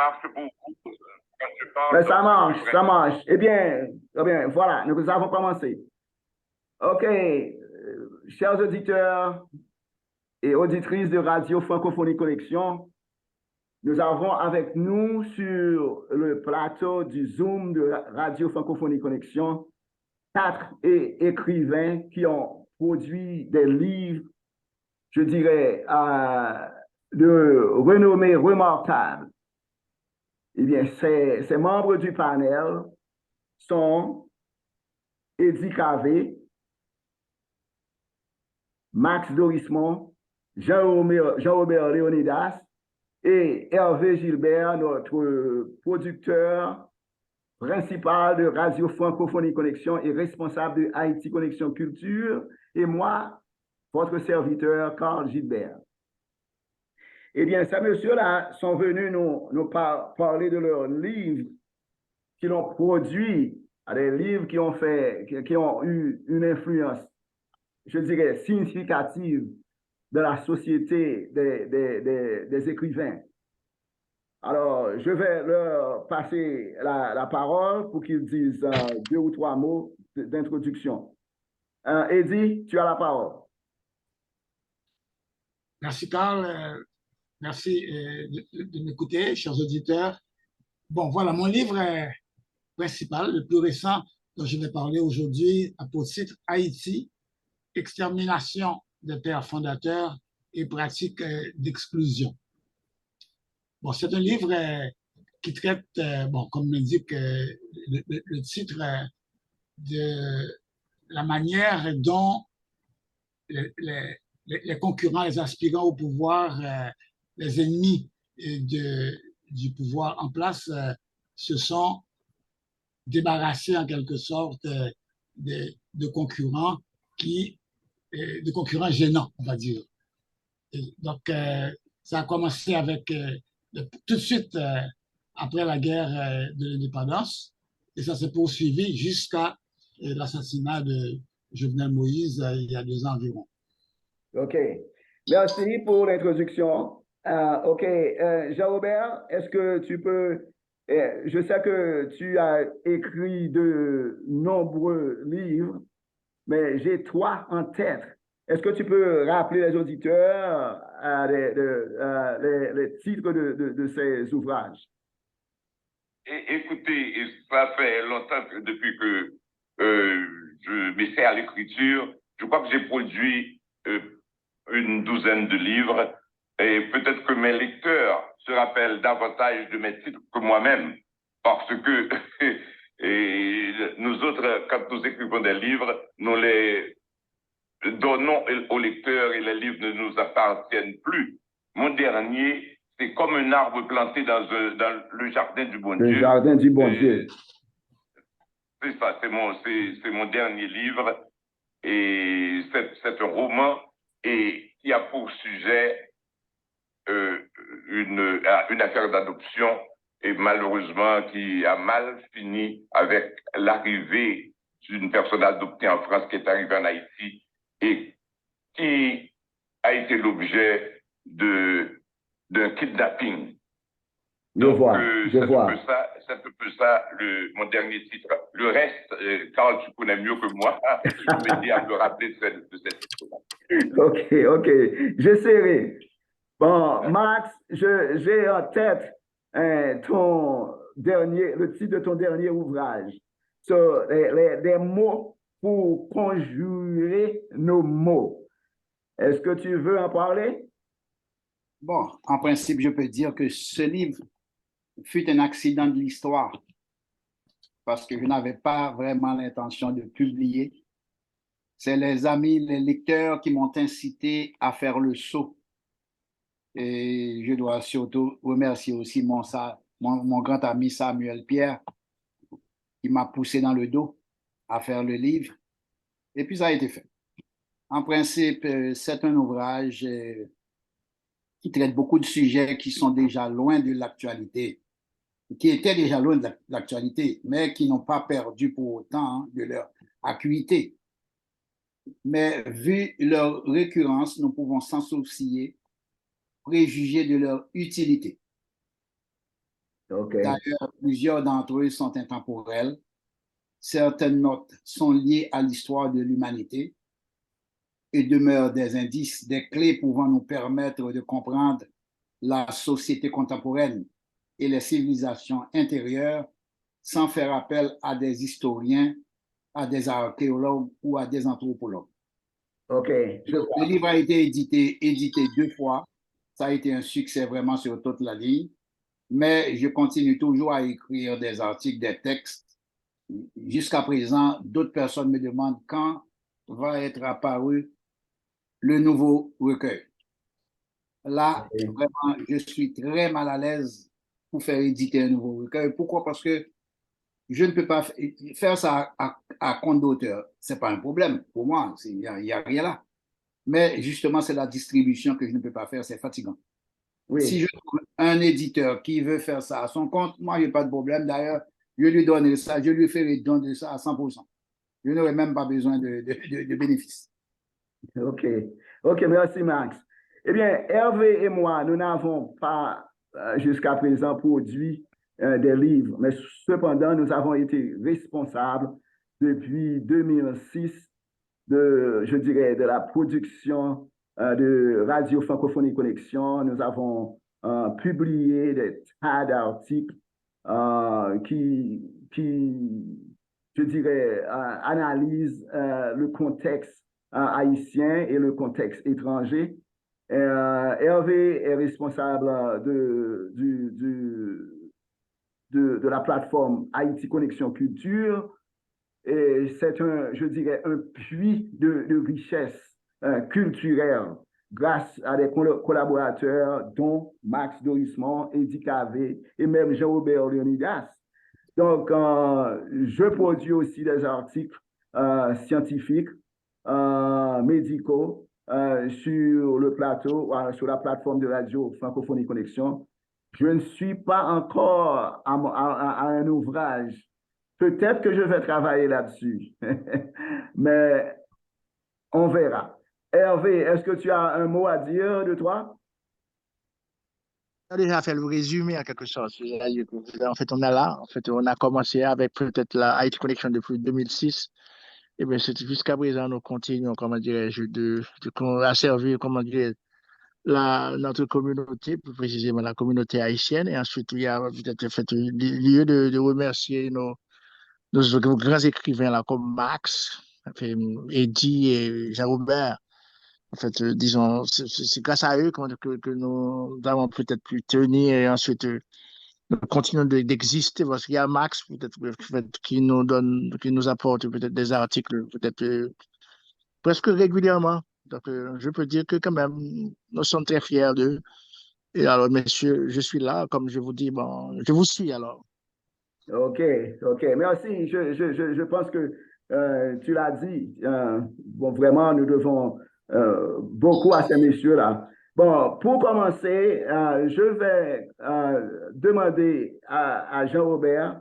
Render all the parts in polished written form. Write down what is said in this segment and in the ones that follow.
marche beaucoup. Quand je parle, Mais donc, ça marche, c'est ça vrai. marche. Eh bien, voilà, nous avons commencé. OK, chers auditeurs et auditrices de Radio Francophonie Connexion, nous avons avec nous sur le plateau du Zoom de Radio Francophonie Connexion 4 écrivains qui ont produit des livres, je dirais, de renommée remarquable. Eh bien, ces membres du panel sont Eddie Cavé, Max Dorismont, Jean-Robert Léonidas et Hervé Gilbert, notre producteur principal de Radio Francophonie Connexion et responsable de Haïti Connexion Culture, et moi, votre serviteur, Carl Gilbert. Eh bien, ces messieurs-là sont venus nous parler de leurs livres qu'ils ont produits, des livres qui ont eu une influence, je dirais, significative de la société des écrivains. Alors, je vais leur passer la parole pour qu'ils disent 2 ou 3 mots d'introduction. Eddie, tu as la parole. Merci, Carl. Merci de m'écouter, chers auditeurs. Bon, voilà, mon livre principal, le plus récent dont je vais parler aujourd'hui, a pour titre Haïti, extermination des pères fondateurs et pratiques d'exclusion. Bon, c'est un livre qui traite, bon, comme l'indique le titre, de la manière dont les concurrents, les aspirants au pouvoir, les ennemis du pouvoir en place se sont débarrassés en quelque sorte de concurrents de concurrents gênants, on va dire. Et donc, ça a commencé avec tout de suite après la guerre de l'indépendance et ça s'est poursuivi jusqu'à l'assassinat de Jovenel Moïse il y a 2 ans environ. OK. Merci pour l'introduction. OK. Jean-Robert, est-ce que tu peux... je sais que tu as écrit de nombreux livres, mais j'ai 3 en tête. Est-ce que tu peux rappeler les auditeurs les titres de ces ouvrages? Écoutez, ça fait longtemps depuis que je m'essaie à l'écriture. Je crois que j'ai produit une douzaine de livres et peut-être que mes lecteurs se rappellent davantage de mes titres que moi-même parce que et nous autres, quand nous écrivons des livres, nous les donnons aux lecteurs et les livres ne nous appartiennent plus. Mon dernier, c'est comme un arbre planté dans le jardin du bon Dieu. Le jardin du bon Dieu. C'est ça, c'est mon dernier livre et c'est un roman et qui a pour sujet une affaire d'adoption et malheureusement qui a mal fini avec l'arrivée d'une personne adoptée en France qui est arrivée en Haïti et qui a été l'objet d'un kidnapping. Donc, je vois. C'est un peu ça mon dernier titre. Le reste, Carl, tu connais mieux que moi. Je vais dire à me rappeler de cette OK. histoire. J'essaierai. Bon, Max, j'ai en tête le titre de ton dernier ouvrage. Des mots pour conjurer nos mots. Est-ce que tu veux en parler? Bon, en principe, je peux dire que ce livre fut un accident de l'histoire parce que je n'avais pas vraiment l'intention de publier. C'est les amis, les lecteurs qui m'ont incité à faire le saut. Et je dois surtout remercier aussi mon grand ami Samuel Pierre qui m'a poussé dans le dos à faire le livre. Et puis ça a été fait. En principe, c'est un ouvrage qui traite beaucoup de sujets qui sont déjà loin de l'actualité, qui étaient déjà loin de l'actualité, mais qui n'ont pas perdu pour autant de leur acuité. Mais vu leur récurrence, nous pouvons sans sourciller préjuger de leur utilité. OK. D'ailleurs, plusieurs d'entre eux sont intemporels. Certaines notes sont liées à l'histoire de l'humanité et demeurent des indices, des clés pouvant nous permettre de comprendre la société contemporaine et les civilisations intérieures sans faire appel à des historiens, à des archéologues ou à des anthropologues. OK, je Le vois. livre a été édité 2 fois. Ça a été un succès vraiment sur toute la ligne. Mais je continue toujours à écrire des articles, des textes. Jusqu'à présent, d'autres personnes me demandent quand va être apparu le nouveau recueil. Là, OK. vraiment, je suis très mal à l'aise pour faire éditer un nouveau recueil. Pourquoi? Parce que je ne peux pas faire ça à compte d'auteur. Ce n'est pas un problème pour moi. Il n'y a rien là. Mais justement, c'est la distribution que je ne peux pas faire. C'est fatigant. Si Oui. je trouve un éditeur qui veut faire ça à son compte, moi, il n'y a pas de problème. D'ailleurs, je lui donnerai ça, je lui ferai don de ça à 100%. Je n'aurai même pas besoin de bénéfices. OK. OK, merci Max. Eh bien, Hervé et moi, nous n'avons pas jusqu'à présent produit des livres, mais cependant, nous avons été responsables depuis 2006 je dirais, de la production de Radio Francophonie Connexion. Nous avons publié des tas d'articles je dirais, analysent le contexte haïtien et le contexte étranger. Hervé est responsable de la plateforme Haïti Connexion Culture. Et c'est je dirais, un puits de richesse culturelle grâce à des collaborateurs dont Max Dorismont, Eddie Cavé et même Jean-Robert Leonidas. Donc, je produis aussi des articles scientifiques, médicaux sur le plateau, sur la plateforme de radio Francophonie Connexion. Je ne suis pas encore à un ouvrage. Peut-être que je vais travailler là-dessus, mais on verra. Hervé, est-ce que tu as un mot à dire de toi? On a déjà fait le résumé en quelque sorte. En fait, on est là. En fait, on a commencé avec peut-être la IT Connection depuis 2006. Et bien, jusqu'à présent, nous continuons, comment dirais-je, à servir, comment dire, notre communauté, plus précisément la communauté haïtienne. Et ensuite, il y a peut-être fait lieu de remercier nos grands écrivains là, comme Max, enfin, Eddie et Jean-Robert. En fait, disons, c'est grâce à eux que nous avons peut-être pu tenir et ensuite nous continuons d'exister parce qu'il y a Max peut-être qui nous apporte peut-être des articles peut-être presque régulièrement. Donc, je peux dire que quand même, nous sommes très fiers d'eux. Et alors, messieurs, je suis là, comme je vous dis, bon, je vous suis alors. OK, OK. Merci. Je pense que tu l'as dit. Bon, vraiment, nous devons beaucoup à ces messieurs-là. Bon, pour commencer, je vais demander à Jean-Robert,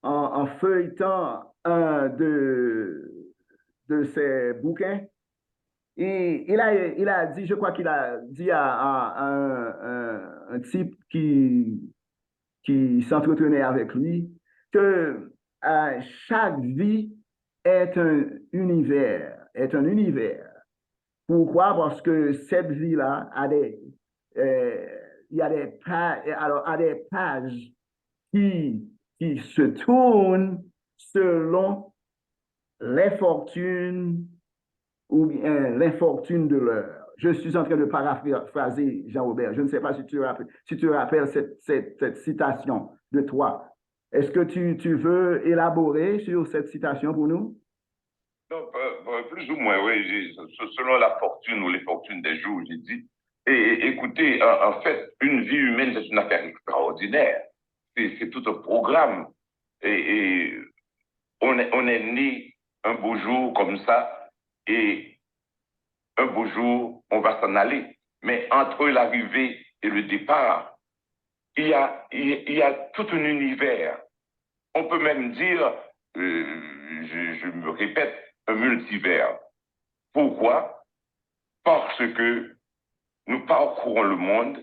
en feuilletant un de ses bouquins, il a dit, je crois qu'il a dit à un type qui s'entretenait avec lui, que chaque vie est un univers, est un univers. Pourquoi? Parce que cette vie-là euh, il y a des pages, alors, a des pages qui, qui se tournent selon les fortunes ou bien l'infortune de l'heure. Je suis en train de paraphraser Jean-Robert. Je ne sais pas si tu te rappelles cette citation de toi. Est-ce que tu veux élaborer sur cette citation pour nous? Donc, plus ou moins, oui, selon la fortune ou les fortunes des jours, j'ai dit. Et écoutez, en fait, une vie humaine, c'est une affaire extraordinaire. C'est tout un programme. Et on est né un beau jour comme ça, et un beau jour, on va s'en aller. Mais entre l'arrivée et le départ, il y a tout un univers. On peut même dire, je me répète, un multivers. Pourquoi? Parce que nous parcourons le monde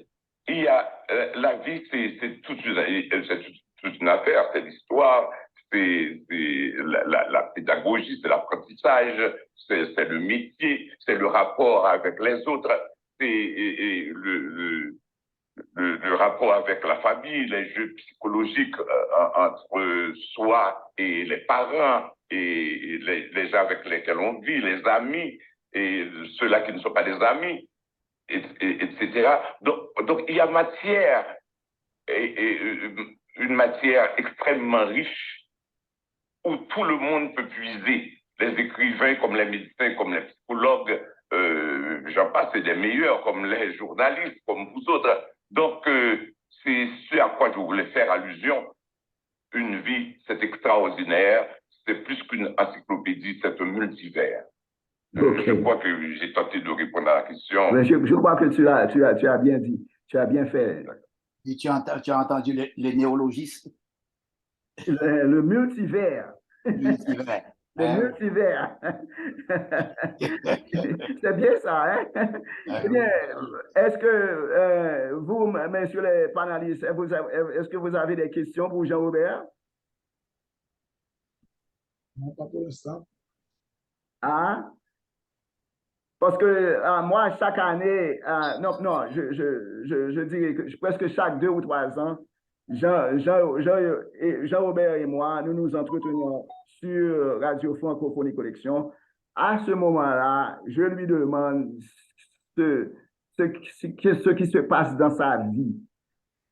il y a la vie, c'est toute une affaire, c'est l'histoire, c'est la pédagogie, c'est l'apprentissage, c'est le métier, c'est le rapport avec les autres, c'est le rapport avec la famille, les jeux psychologiques entre soi et les parents et les gens avec lesquels on vit, les amis et ceux-là qui ne sont pas des amis, etc. Donc il y a matière, une matière extrêmement riche où tout le monde peut puiser. Les écrivains comme les médecins, comme les psychologues, j'en passe, c'est des meilleurs, comme les journalistes, comme vous autres. Donc, c'est ce à quoi je voulais faire allusion. Une vie, c'est extraordinaire, c'est plus qu'une encyclopédie, c'est un multivers. Ok. Je crois que j'ai tenté de répondre à la question. Mais je crois que tu as bien dit, tu as bien fait. Et tu as entendu les néologismes? Le multivers. Multivers. Le multivers. C'est bien ça, hein? Eh bien, est-ce que vous, messieurs les panélistes, est-ce que vous avez des questions pour Jean-Robert? Non, pas pour l'instant. Ah? Parce que moi, chaque année, je dirais que presque chaque 2 ou 3 ans, Jean-Robert et moi, nous nous entretenons sur Radio Francophonie Collection. À ce moment-là, je lui demande ce qui se passe dans sa vie.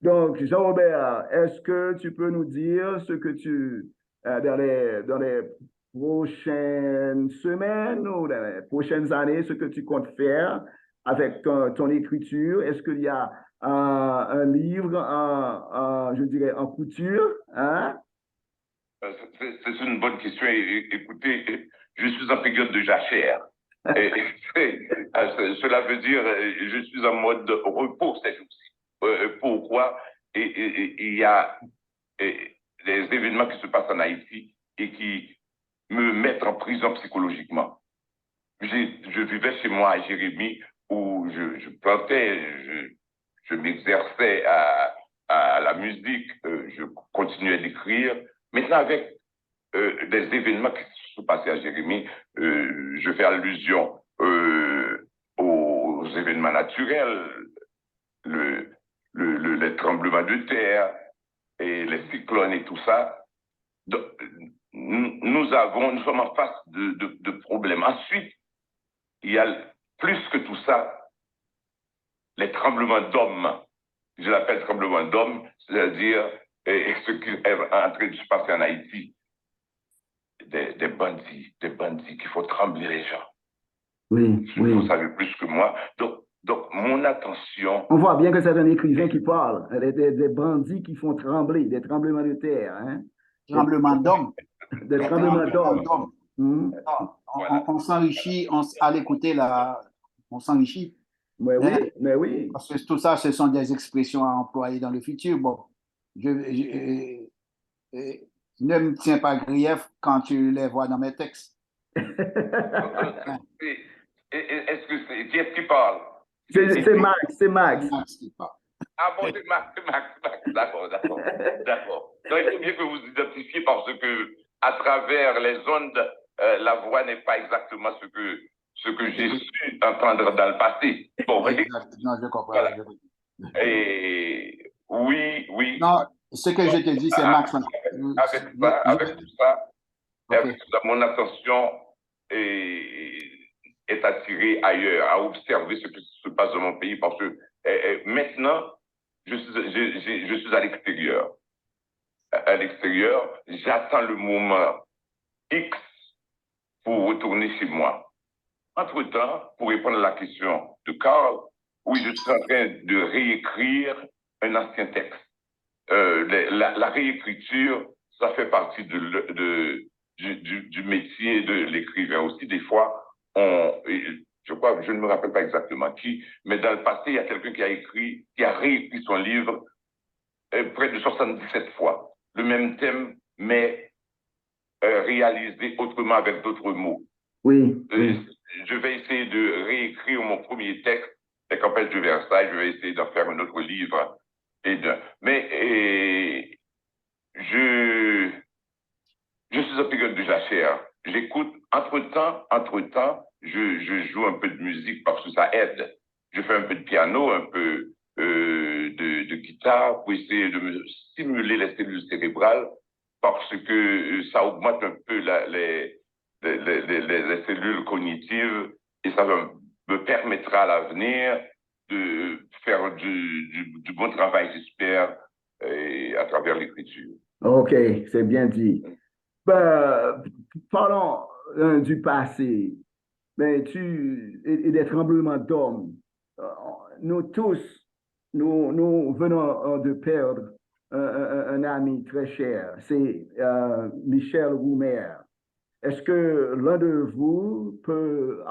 Donc, Jean-Robert, est-ce que tu peux nous dire ce que dans les prochaines semaines ou dans les prochaines années, ce que tu comptes faire avec ton écriture? Est-ce qu'il y a un livre, je dirais, en couture, hein? C'est une bonne question. Écoutez, je suis en période de jachère. Cela veut dire je suis en mode repos ces jours-ci. Pourquoi? Il y a des événements qui se passent en Haïti et qui me mettent en prison psychologiquement. Je vivais chez moi à Jérémie où je plantais, je m'exerçais à la musique, je continuais d'écrire. Maintenant, avec des événements qui se sont passés à Jérémie, je fais allusion aux événements naturels, les tremblements de terre et les cyclones et tout ça. Donc, nous sommes en face de problèmes. Ensuite, il y a plus que tout ça, les tremblements d'hommes. Je l'appelle tremblement d'hommes, c'est-à-dire ce qui est en train de se passer en Haïti. Des bandits qui font trembler les gens. Oui, oui. Vous savez plus que moi. Donc, mon attention... On voit bien que c'est un écrivain qui parle. Des bandits qui font trembler, des tremblements de terre. Hein? Tremblement d'hommes. Des tremblements d'hommes. On s'enrichit, à l'écouter, on s'enrichit. Mais oui. Parce que tout ça, ce sont des expressions à employer dans le futur. Bon, ne me tiens pas grief quand tu les vois dans mes textes. Est-ce que qui est-ce qui parle? C'est Max. C'est Max qui parle. Ah bon, c'est Max. D'accord. Donc, il faut bien que vous identifiez parce que à travers les ondes, la voix n'est pas exactement ce que j'ai su entendre dans le passé. Bon, non, je comprends. Voilà. Et oui. Non, ce que je te dis, c'est Max. Avec tout ça, mon attention est attirée ailleurs, à observer ce qui se passe dans mon pays parce que maintenant, je suis à l'extérieur. À l'extérieur, j'attends le moment X pour retourner chez moi. Entre-temps, pour répondre à la question de Carl, oui, je suis en train de réécrire un ancien texte. La réécriture, ça fait partie du métier de l'écrivain aussi. Des fois, je crois, je ne me rappelle pas exactement qui, mais dans le passé, il y a quelqu'un qui a réécrit son livre près de 77 fois. Le même thème, mais réalisé autrement avec d'autres mots. Oui. Je vais essayer de réécrire mon premier texte, campagnes de Versailles, je vais essayer d'en faire un autre livre. Mais je suis en période de jachère. J'écoute, entre-temps, je joue un peu de musique parce que ça aide. Je fais un peu de piano, un peu de guitare pour essayer de me stimuler les cellules cérébrales parce que ça augmente un peu les cellules cognitives et ça me permettra à l'avenir de faire du bon travail, j'espère, à travers l'écriture. OK, c'est bien dit. Ben, parlons du passé. Ben, et des tremblements d'hommes. Euh, Nous tous, nous venons de perdre un ami très cher. C'est Michel Roumer. Est-ce que l'un de vous peut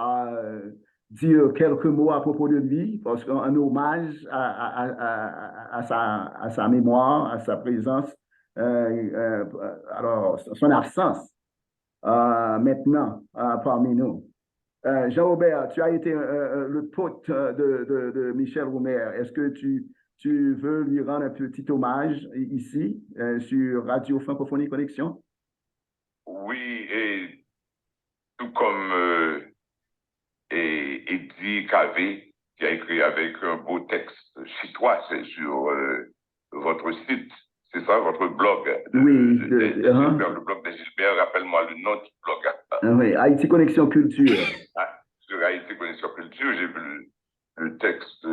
dire quelques mots à propos de lui, parce qu'en hommage à sa mémoire, à sa présence, alors son absence maintenant parmi nous. Jean-Robert, tu as été le pote de Michel Roumer. Est-ce que tu veux lui rendre un petit hommage ici sur Radio Francophonie Connexion? Oui, et tout comme Eddie Cavé, qui a écrit avec un beau texte chez toi, c'est sur votre site, c'est ça, votre blog Oui, Gilbert, le blog de Gilbert, rappelle-moi le nom du blog. Oui, Haïti Connexion Culture. Sur Haïti Connexion Culture, j'ai vu le texte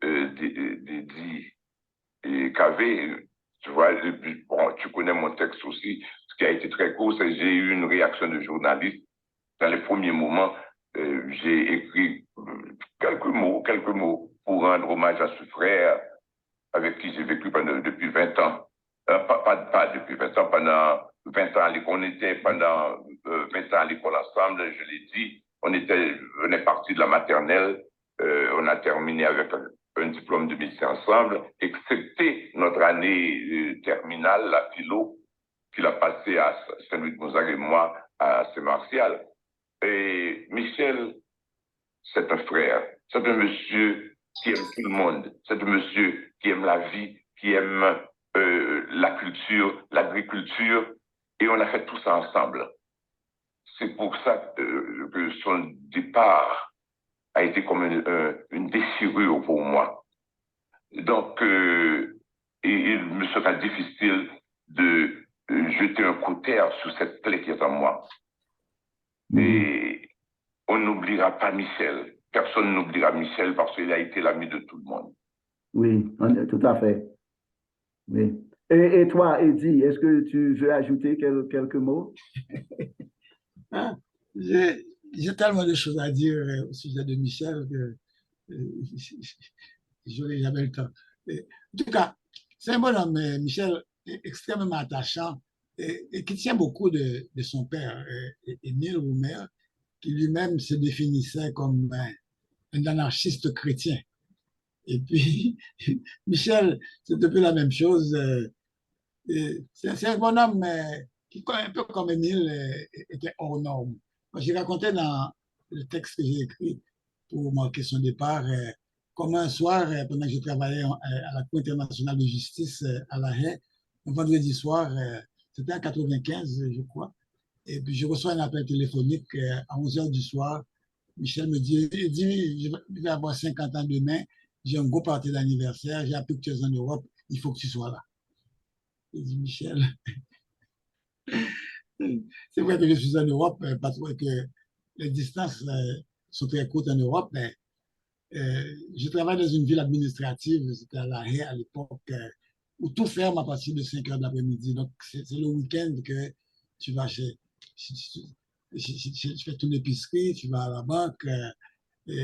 d'Eddie et Cavé. Tu vois, bon, tu connais mon texte aussi. Ce qui a été très court, c'est que j'ai eu une réaction de journaliste. Dans les premiers moments, j'ai écrit quelques mots pour rendre hommage à ce frère avec qui j'ai vécu depuis 20 ans. Pas depuis 20 ans, pendant 20 ans à l'école. On était pendant 20 ans à l'école ensemble, je l'ai dit. On est parti de la maternelle, on a terminé avec un diplôme de médecin ensemble, excepté notre année terminale, la philo, qu'il a passé à Saint-Louis-de-Gonzague et moi à Saint-Martial. Et Michel, c'est un frère, c'est un monsieur qui aime tout le monde, c'est un monsieur qui aime la vie, qui aime la culture, l'agriculture, et on a fait tout ça ensemble. C'est pour ça que son départ a été comme une déchirure pour moi. Donc, il me sera difficile de jeter un coup de terre sur cette plaie qui est en moi. Et on n'oubliera pas Michel. Personne n'oubliera Michel parce qu'il a été l'ami de tout le monde. Oui, tout à fait. Oui. Et toi, Eddie, est-ce que tu veux ajouter quelques mots? J'ai tellement de choses à dire au sujet de Michel que je n'aurai jamais le temps. En tout cas, c'est un bonhomme, Michel, extrêmement attachant et qui tient beaucoup de son père, Émile Roumer, qui lui-même se définissait comme un anarchiste chrétien. Et puis, Michel, c'est un peu la même chose. C'est un bonhomme qui, un peu comme Émile, était hors norme. J'ai raconté dans le texte que j'ai écrit pour marquer son départ, comme un soir, pendant que je travaillais à la Cour internationale de justice à La Haye, un vendredi soir, c'était en 95, je crois, et puis je reçois un appel téléphonique à 11 h du soir. Michel me dit, je vais avoir 50 ans demain, j'ai un gros party d'anniversaire, j'ai appris que tu es en Europe, il faut que tu sois là. Je dis, Michel, c'est vrai que je suis en Europe parce que les distances sont très courtes en Europe, mais je travaille dans une ville administrative, c'était à La Haye à l'époque, où tout ferme à partir de 5 h de l'après-midi. Donc, c'est le week-end que tu vas chez tu fais ton épicerie, tu vas à la banque, chez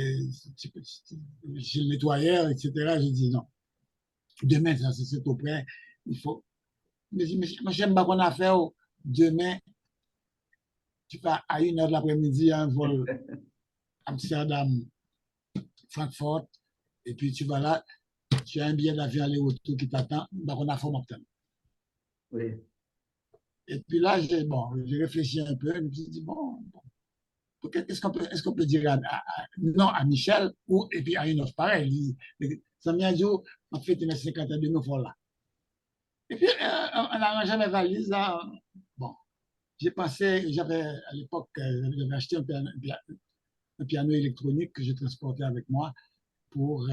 le nettoyeur, etc. Je dis non. Demain, c'est tout près. Il faut. Mais j'aime pas qu'on a fait. Demain, tu vas à 1 h de l'après-midi à un vol Amsterdam, Francfort, et puis tu vas là, tu as un billet d'avion aller-retour qui t'attend, donc on a fait mon temps. Oui. Et puis là, j'ai réfléchi un peu, je me suis dit, bon, est-ce qu'on peut dire non à Michel ou et puis à une autre pareille. Ça m'a dit, on fait une 50 ans de nouveau là. Et puis, on a rangé mes valises là. Bon, j'ai pensé, j'avais à l'époque, j'avais acheté un piano électronique que je transportais avec moi pour.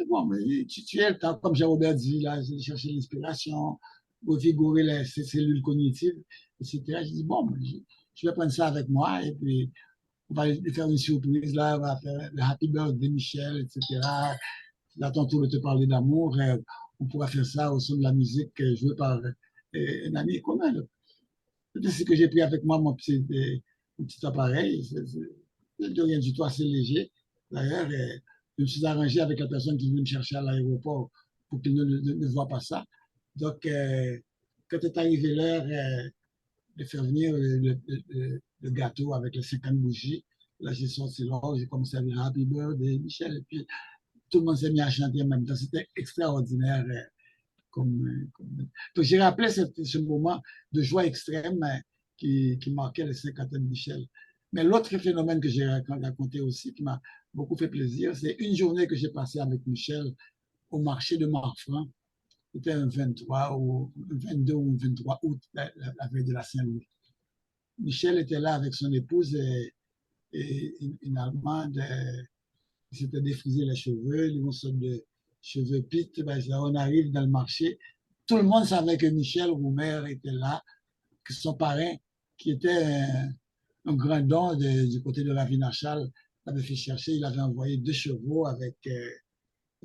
Bon, mais tu es le temps, comme Jean-Robert dit, là, j'ai cherché l'inspiration, revigorer ces cellules cognitives, etc. Je dis, bon, je vais prendre ça avec moi et puis on va faire une surprise là, on va faire le Happy Birthday Michel, etc. Là, tantôt, de te parler d'amour, on pourra faire ça au son de la musique jouée par un ami commun. C'est ce que j'ai pris avec moi, mon petit appareil. C'est de rien du tout, assez léger. D'ailleurs, je me suis arrangé avec la personne qui venait me chercher à l'aéroport pour qu'il ne voit pas ça. Donc, quand est arrivé l'heure de faire venir le gâteau avec les 50 bougies, là, j'ai sorti l'or, j'ai commencé à dire Happy Birthday, Michel, et puis tout le monde s'est mis à chanter en même temps. C'était extraordinaire. Donc, j'ai rappelé ce moment de joie extrême qui marquait les 50 ans de Michel. Mais l'autre phénomène que j'ai raconté aussi, qui m'a beaucoup fait plaisir, c'est une journée que j'ai passée avec Michel au marché de Marfranc. C'était un 23 ou un 22 ou un 23 août, la veille de la Saint-Louis. Michel était là avec son épouse et une Allemande qui s'était défrisé les cheveux, une sorte de cheveux pit. Ben, là, on arrive dans le marché. Tout le monde savait que Michel Roumer était là, que son parrain, qui était un grand don du côté de la Vinachal, l'avait fait chercher. Il avait envoyé 2 chevaux avec.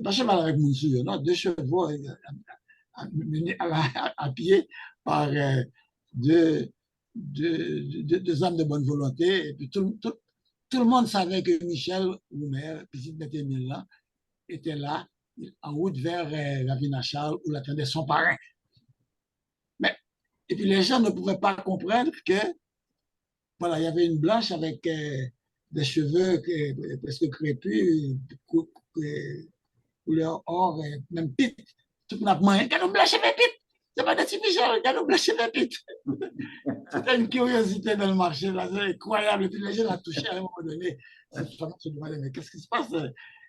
Pas cheval avec Monsieur, non, 2 chevaux à pied par deux hommes de bonne volonté. Et puis tout le monde savait que Michel Roumer, petit Bétémile, était là, en route vers la Vinachal où l'attendait son parrain. Mais, et puis les gens ne pouvaient pas comprendre que voilà, il y avait une blanche avec des cheveux presque crépus, couleur or, même pit. Tout le monde a dit, Gano blanche avec pit. C'est pas de Michel, Gano blanche avec pit. C'était une curiosité dans le marché, c'est incroyable. Et puis les gens l'ont touché à un moment donné. Cette femme se demandait, mais qu'est-ce qui se passe?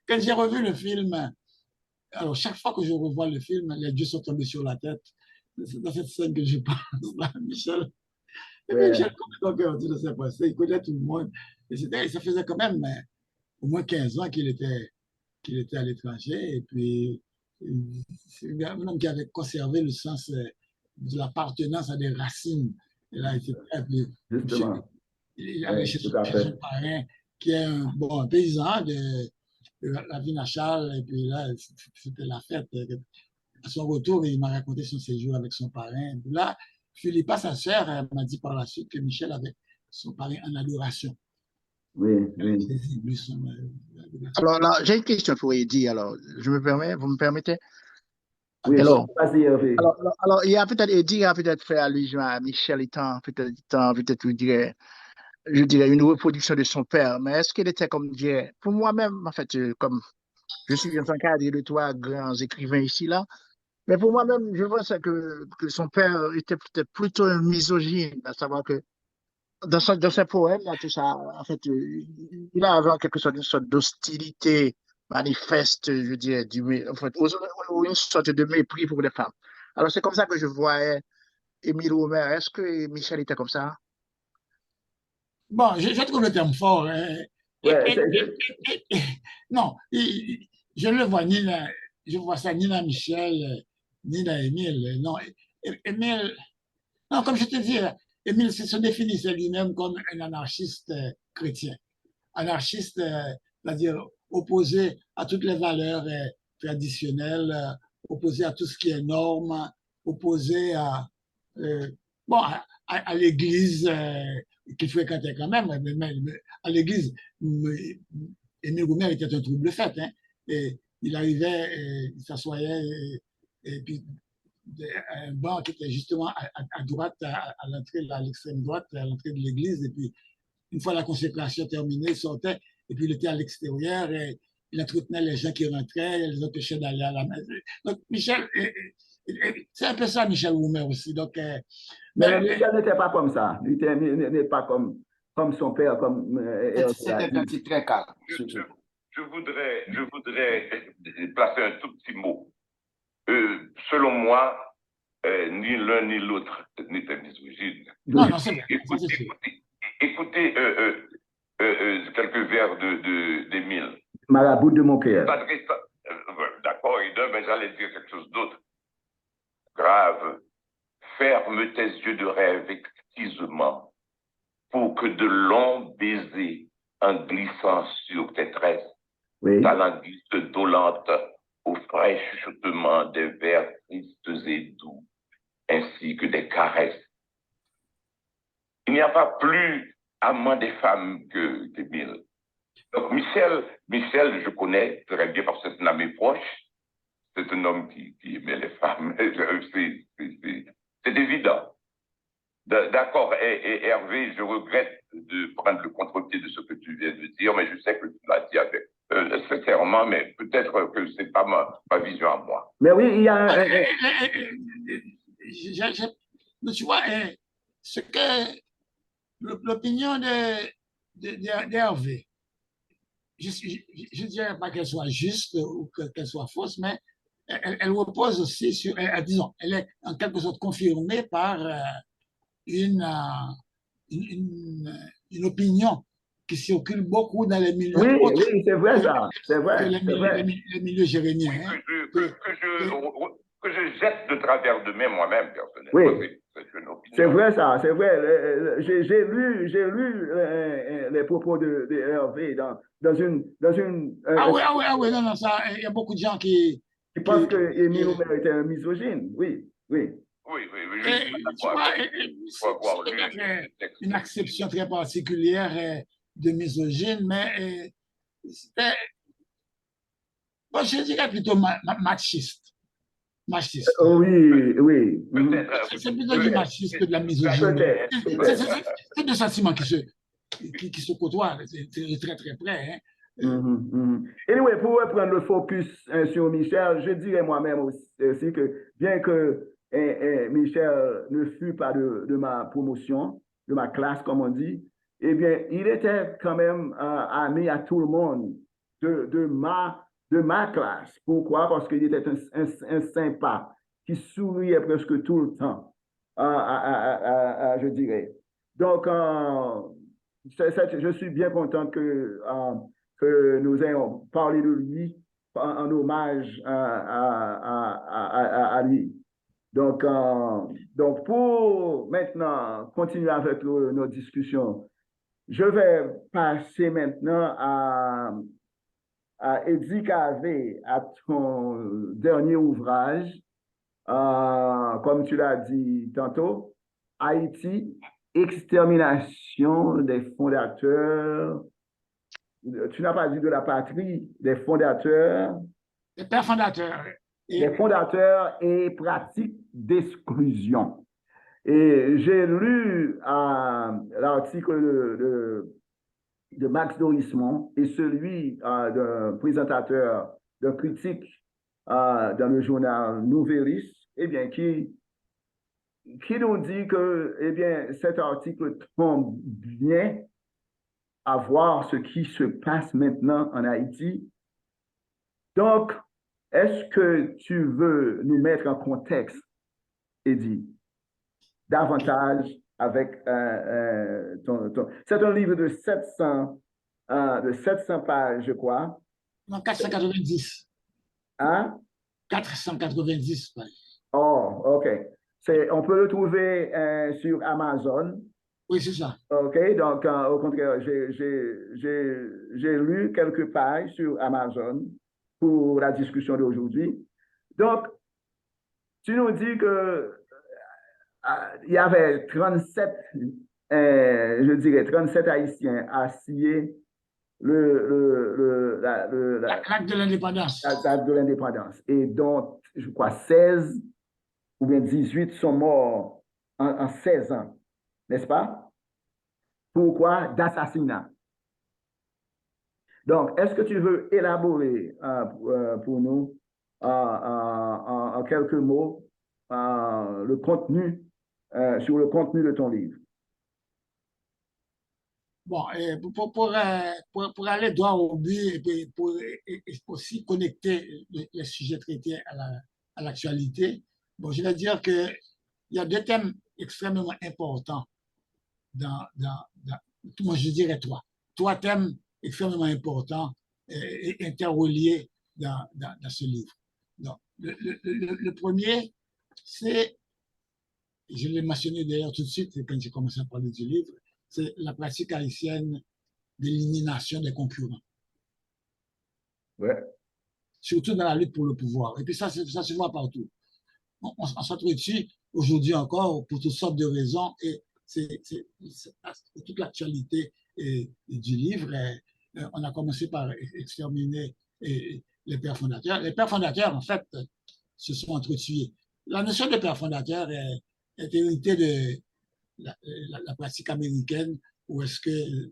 Quand j'ai revu le film, alors chaque fois que je revois le film, les dieux sont tombés sur la tête. C'est dans cette scène que je pense, là, Michel. Et puis Michel complètement perdu de ses pensées, il connaît tout le monde. Et ça faisait quand même au moins 15 ans qu'il était à l'étranger. Et puis, c'est un homme qui avait conservé le sens de l'appartenance à des racines. Et là, Justement. il avait chez son parrain, qui est un paysan de la Vinachal. Et puis là, c'était la fête. À son retour, il m'a raconté son séjour avec son parrain. Et là, Philippa, sa sœur, m'a dit par la suite que Michel avait son parrain en adoration. Oui. Alors là, j'ai une question pour Eddie. Alors, vous me permettez? Oui, Alors, vas-y, Hervé. alors, il y a peut-être, Eddie a peut-être fait allusion à Michel étant, peut-être, je dirais, une reproduction de son père. Mais est-ce qu'il était comme, pour moi-même, en fait, comme je suis en encadré de 3 grands écrivains ici, là, mais pour moi-même, je vois ça que son père était peut-être plutôt un misogyne, à savoir que dans ses poèmes, là, tout ça, en fait, il avait en quelque sorte une sorte d'hostilité manifeste, je dirais, en fait, ou une sorte de mépris pour les femmes. Alors, c'est comme ça que je voyais Émile Roumer. Est-ce que Michel était comme ça? Bon, je trouve le terme fort. Non, je ne le vois je vois ça ni dans Michel, ni dans Émile. Non, Émile, non, comme je te dis, Émile se définissait lui-même comme un anarchiste chrétien. Anarchiste, c'est-à-dire opposé à toutes les valeurs traditionnelles, opposé à tout ce qui est norme, opposé bon, à l'Église qu'il fréquentait quand même. Mais à l'Église, Émile Roumer était un trouble-fête. Hein, et il arrivait, il s'assoyait, et puis un banc qui était justement à droite, à l'entrée, à l'extrême droite, à l'entrée de l'église. Et puis, une fois la consécration terminée, il sortait, et puis il était à l'extérieur, et il entretenait les gens qui rentraient, il les empêchait d'aller à la maison. Donc, Michel, c'est un peu ça, Michel Roumer aussi. Donc, mais Michel n'était pas comme ça. Il n'est pas comme comme son père, comme C'est un titre très calme. Je voudrais placer un tout petit mot. Selon moi, ni l'un ni l'autre n'était misogyne. Non, non, c'est vrai. Ça, c'est sûr. Écoutez quelques vers d'Émile. Marabout de mon cœur. D'accord, mais j'allais dire quelque chose d'autre. Grave. Ferme tes yeux de rêve exquisement pour que de longs baisers, en glissant sur tes tresses, Oui. ta langue glisse dolente au frais chuchotement des vers tristes et doux, ainsi que des caresses. Il n'y a pas plus amant des femmes qu'Émile. Donc Michel, je connais très bien parce que c'est un ami proche. C'est un homme qui aimait les femmes. C'est évident. D'accord. Et Hervé, je regrette de prendre le contre-pied de ce que tu viens de dire, mais je sais que tu l'as dit avec sincèrement, mais peut-être que c'est pas ma vision à moi. Mais oui, il y a... Tu vois, ce que l'opinion d'Hervé, je ne dirais pas qu'elle soit juste ou qu'elle soit fausse, mais elle repose aussi sur, disons, elle est en quelque sorte confirmée par une opinion qui circule beaucoup dans les milieux Oui, autres oui, c'est vrai ça, c'est vrai. les milieux jérémiens. Que je jette de travers de main moi-même, personnellement. Oui. C'est vrai ça, c'est vrai. J'ai lu les propos de Hervé dans une ah oui, non, ça, il y a beaucoup de gens qui pensent que Émile Omer était un misogyne. Oui. Oui. Tu vois, c'est une acception très particulière de misogyne, mais c'était, bon, je dirais plutôt machiste. Oui. C'est plutôt du machisme que de la misogynie. C'est deux sentiments qui se côtoient, c'est très très près. Anyway, pour reprendre le focus sur Michel, je dirais moi-même aussi que bien que Michel ne fût pas de ma promotion, de ma classe, comme on dit, eh bien, il était quand même ami à tout le monde de ma classe. Pourquoi? Parce qu'il était un sympa qui souriait presque tout le temps, je dirais. Donc, je suis bien content que nous ayons parlé de lui en hommage à lui. Donc, pour maintenant continuer avec notre discussion, je vais passer maintenant à Eddie Cavé, à ton dernier ouvrage, comme tu l'as dit tantôt, Haïti, extermination des fondateurs. Tu n'as pas dit de la patrie, des fondateurs. Les pères fondateurs. Des fondateurs et pratiques d'exclusion. Et j'ai lu l'article de Max Dorismond et celui d'un présentateur, d'un critique dans le journal Nouvelis, eh bien, qui nous dit que eh bien, cet article tombe bien à voir ce qui se passe maintenant en Haïti. Donc, est-ce que tu veux nous mettre en contexte, Eddie, davantage avec C'est un livre de 700 pages, je crois. Non, 490. Hein? 490 pages. Oh, OK. On peut le trouver sur Amazon. Oui, c'est ça. OK, donc au contraire, j'ai lu quelques pages sur Amazon pour la discussion d'aujourd'hui. Donc, tu nous dis que il y avait 37, je dirais 37 Haïtiens à signer l'acte de l'indépendance. L'acte de l'indépendance. Et dont, je crois, 16 ou bien 18 sont morts en 16 ans, n'est-ce pas? Pourquoi? D'assassinat. Donc, est-ce que tu veux élaborer pour nous en quelques mots sur le contenu de ton livre? Bon, pour aller droit au but et puis et aussi connecter les sujets traités à l'actualité, bon, je vais dire qu'il y a deux thèmes extrêmement importants moi je dirais trois thèmes extrêmement importants et interreliés dans ce livre. Donc, le premier, c'est, je l'ai mentionné d'ailleurs tout de suite quand j'ai commencé à parler du livre, c'est la pratique haïtienne d'élimination des concurrents. Ouais. Surtout dans la lutte pour le pouvoir. Et puis ça se voit partout. On s'entretue aujourd'hui encore pour toutes sortes de raisons et c'est toute l'actualité du livre. On a commencé par exterminer les pères fondateurs. Les pères fondateurs, en fait, se sont entretués. La notion de père fondateur est héritée de la pratique américaine où est-ce que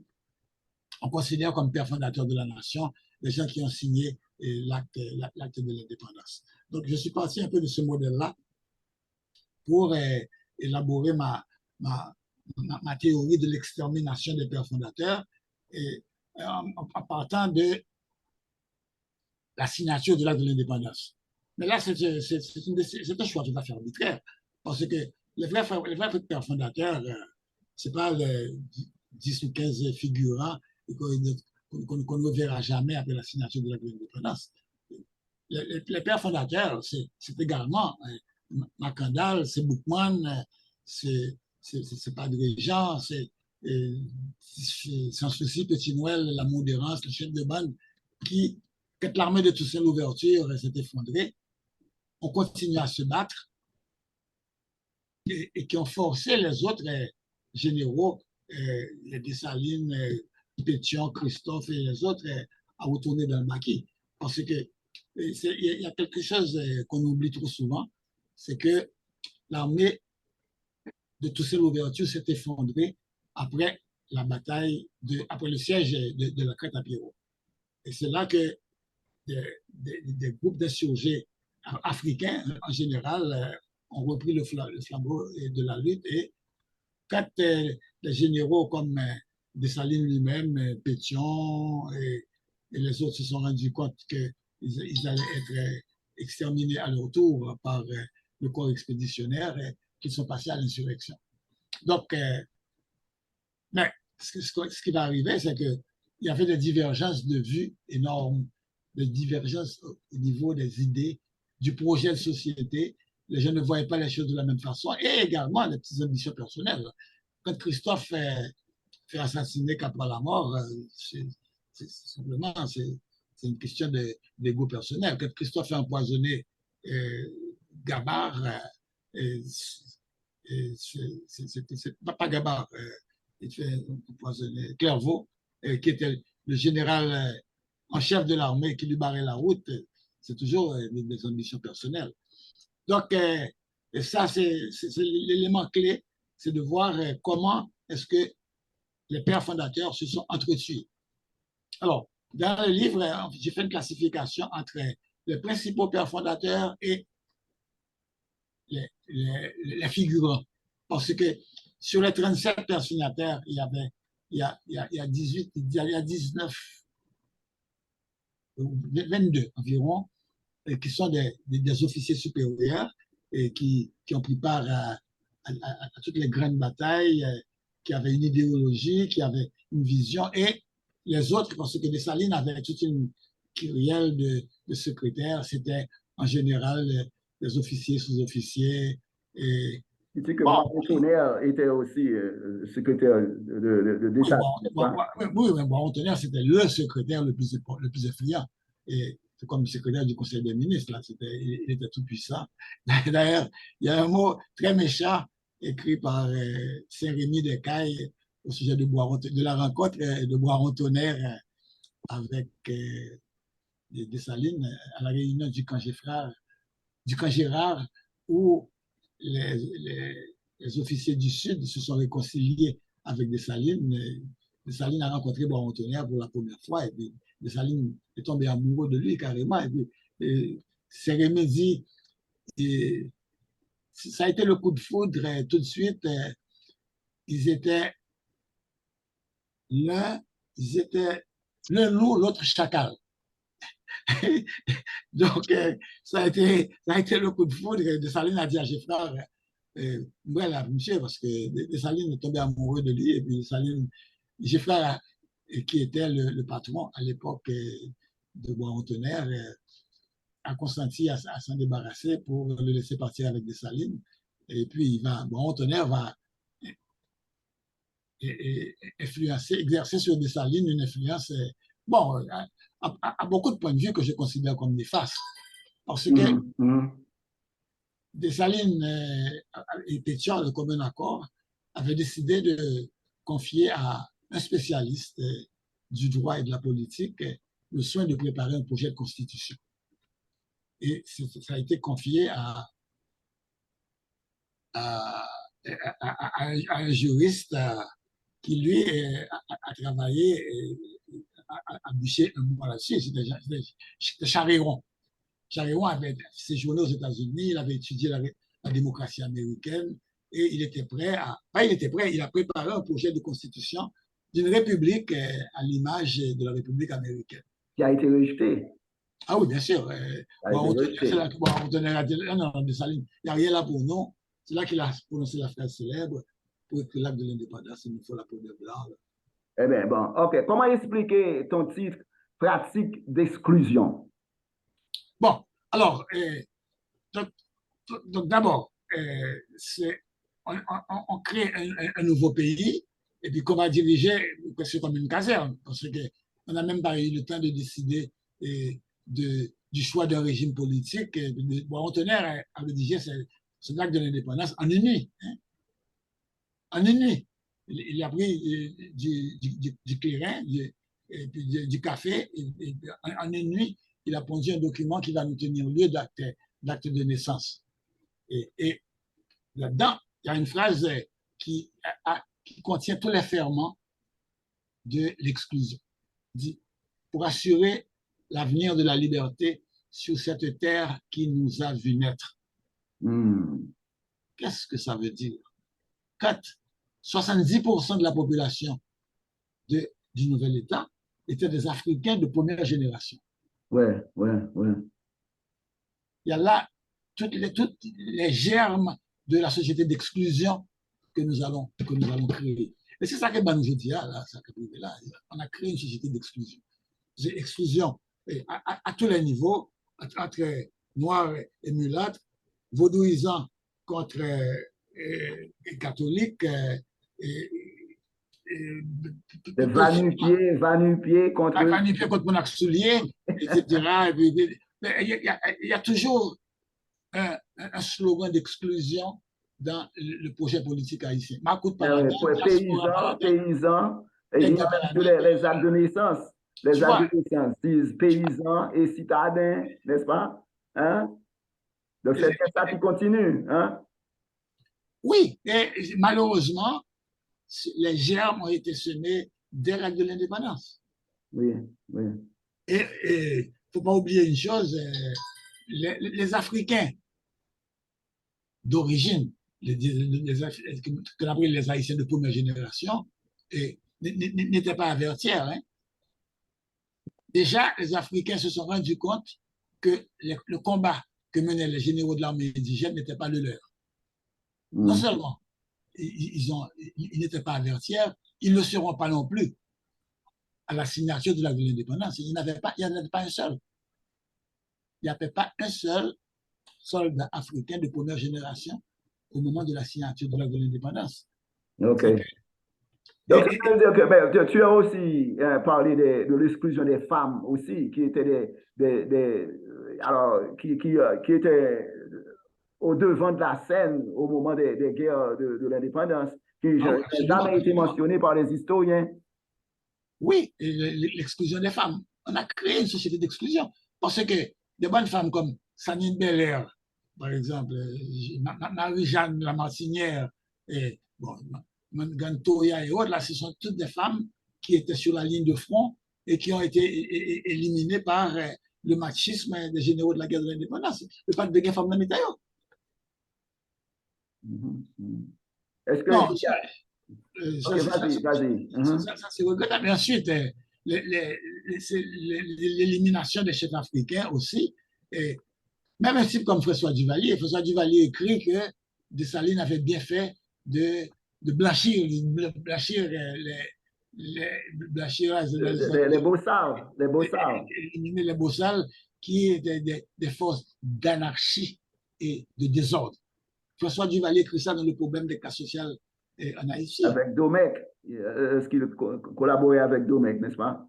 on considère comme père fondateur de la nation les gens qui ont signé l'acte de l'indépendance. Donc, je suis parti un peu de ce modèle-là pour élaborer ma théorie de l'extermination des pères fondateurs et, en partant de la signature de l'acte de l'indépendance. Mais là, c'est un choix tout à fait arbitraire parce que les vrais pères fondateurs, ce n'est pas les 10 ou 15 figurants qu'on ne reverra jamais après la signature de l'acte de l'indépendance. Les pères fondateurs, c'est également Macandal, c'est Boukman, c'est Padre Jean, c'est sans souci Petit Noël, la Modérance, le chef de bande, qui, quand l'armée de Toussaint Louverture s'est effondrée, ont continué à se battre et qui ont forcé les autres généraux, les Dessalines, Pétion, Christophe et les autres, à retourner dans le maquis. Parce que il y a quelque chose qu'on oublie trop souvent, c'est que l'armée de Toussaint Louverture s'est effondrée après la bataille, après le siège de la Crête à Pierrot. Et c'est là que des groupes d'insurgés africains, en général, ont repris le flambeau de la lutte. Et quand les généraux comme Dessalines lui-même, Pétion et les autres se sont rendus compte qu'ils allaient être exterminés à leur tour par le corps expéditionnaire, qu'ils sont passés à l'insurrection. Donc, mais ce qui va arriver, c'est qu'il y avait des divergences de vues énormes, des divergences au niveau des idées, du projet de société. Les gens ne voyaient pas les choses de la même façon et également des petites ambitions personnelles. Quand Christophe fait assassiner qu'après la mort, simplement, c'est une question d'ego personnel. Quand Christophe a empoisonné Gabard, c'est pas Gabard, il fait empoisonner Clairvaux, qui était le général en chef de l'armée qui lui barrait la route. C'est toujours des ambitions personnelles. Donc, et ça, c'est l'élément clé, c'est de voir comment est-ce que les pères fondateurs se sont entretués. Alors, dans le livre, j'ai fait une classification entre les principaux pères fondateurs et les figurants. Parce que sur les 37 pères signataires, il y a 18, il y a 19, 22 environ, qui sont des officiers supérieurs et qui ont pris part à toutes les grandes batailles, qui avaient une idéologie, qui avaient une vision, et les autres, parce que Dessalines avait toute une kyrielle de secrétaires, c'était en général des officiers, sous-officiers. Et tu sais que Baron Tonnerre était aussi secrétaire de Dessalines. Oui, Baron Tonnerre, c'était le secrétaire le plus influent. Et c'est comme le secrétaire du Conseil des ministres, là, il était tout puissant. D'ailleurs, il y a un mot très méchant écrit par Saint-Rémy d'Écaille au sujet de la rencontre de Boiron-Tonnerre avec Dessalines à la réunion du camp Gérard, où les officiers du Sud se sont réconciliés avec Dessalines. Dessalines a rencontré Boiron-Tonnerre pour la première fois et puis Dessalines est tombé amoureux de lui carrément. Et puis Saint-Rémy dit, ça a été le coup de foudre tout de suite. Ils étaient ils étaient l'un loup, l'autre chacal. Donc, ça a été le coup de foudre. Dessalines a dit à Geffrard, voilà, monsieur, parce que Dessalines est tombé amoureux de lui, et puis Dessalines, Geffrard, qui était le patron à l'époque de Bois-en-Tonnerre, a consenti à s'en débarrasser pour le laisser partir avec Dessalines. Et puis, Bois-en-Tonnerre va influencer, exercer sur Dessalines une influence, bon, à beaucoup de points de vue que je considère comme néfaste. Parce que Dessalines et Pétion, de commun accord, avaient décidé de confier à un spécialiste du droit et de la politique le soin de préparer un projet de constitution. Et ça a été confié à un juriste qui, lui, a travaillé, a bûché un mois là-dessus. C'était Charéron. Charéron avait séjourné aux États-Unis, il avait étudié la démocratie américaine et il était prêt il a préparé un projet de constitution d'une république à l'image de la République américaine. Qui a été rejeté. Ah oui, bien sûr. On tenait à dire, non, Dessalines, il n'y a rien là pour nous. C'est là qu'il a prononcé la phrase célèbre pour écrire l'acte de l'indépendance, il nous faut la peau de blanc. Eh bien, bon, OK. Comment expliquer ton titre pratique d'exclusion? Bon, alors, donc d'abord, on crée un nouveau pays et puis qu'on va diriger presque comme une caserne, parce qu'on n'a même pas eu le temps de décider du choix d'un régime politique. Bois-en-Tonnerre a rédigé ce acte de l'indépendance en une nuit. Hein? En une nuit. Il a pris du clairin, du café, et en une nuit, il a pondu un document qui va nous tenir lieu d'acte de naissance. Et là-dedans, il y a une phrase qui contient tous les ferments de l'exclusion. Dit, pour assurer l'avenir de la liberté sur cette terre qui nous a vu naître. Qu'est-ce que ça veut dire? 70% de la population du nouvel État étaient des Africains de première génération. Ouais. Il y a là toutes les germes de la société d'exclusion que nous allons créer. Et c'est ça que nous dit là, on a créé une société d'exclusion. C'est exclusion à tous les niveaux, entre noirs et mulâtres, vaudouisants contre catholiques, va-nu-pied contre Monac Soulier, etc. Il y a toujours un slogan d'exclusion dans le projet politique haïtien. Paysans, et il y a même les actes de naissance. Les actes de naissance disent paysans et citadins, n'est-ce pas? Hein? Donc c'est ça qui continue. Hein? Oui, et malheureusement, les germes ont été semés dès l'acte de l'indépendance. Oui. Et il ne faut pas oublier une chose, les Africains d'origine, que l'on appelle les Haïtiens de première génération, n'étaient pas avertis. Hein. Déjà, les Africains se sont rendus compte que le combat que menaient les généraux de l'armée indigène n'était pas le leur. Non seulement ils n'étaient pas avertis, ils ne le seront pas non plus à la signature de l'acte de l'indépendance. Il n'y en avait pas un seul. Il n'y avait pas un seul soldat africain de première génération au moment de la signature de l'acte de l'indépendance. OK. Donc, ça veut dire que tu as aussi parlé de l'exclusion des femmes aussi, qui étaient qui étaient au devant de la scène au moment des guerres de l'indépendance, qui n'ont jamais été mentionnées par les historiens. Oui, l'exclusion des femmes. On a créé une société d'exclusion parce que des bonnes femmes comme Sanine Belair, par exemple, Marie-Jeanne Lamartinière, et Gantoya et autres, là, ce sont toutes des femmes qui étaient sur la ligne de front et qui ont été éliminées par le machisme des généraux de la guerre de l'indépendance. Le pas de guerre femme dans Est-ce que Ok, vas-y, vas-y. Ça, c'est regrettable. Mais ensuite, l'élimination des chefs africains aussi. Et même un type comme François Duvalier écrit que Dessalines avait bien fait de blanchir Les beaux sales, les beaux sales. éliminer les bossales qui étaient des forces d'anarchie et de désordre. François Duvalier écrit ça dans le problème des cas sociaux en Haïti. Avec Domecq, est-ce qu'il collaborait avec Domecq, n'est-ce pas?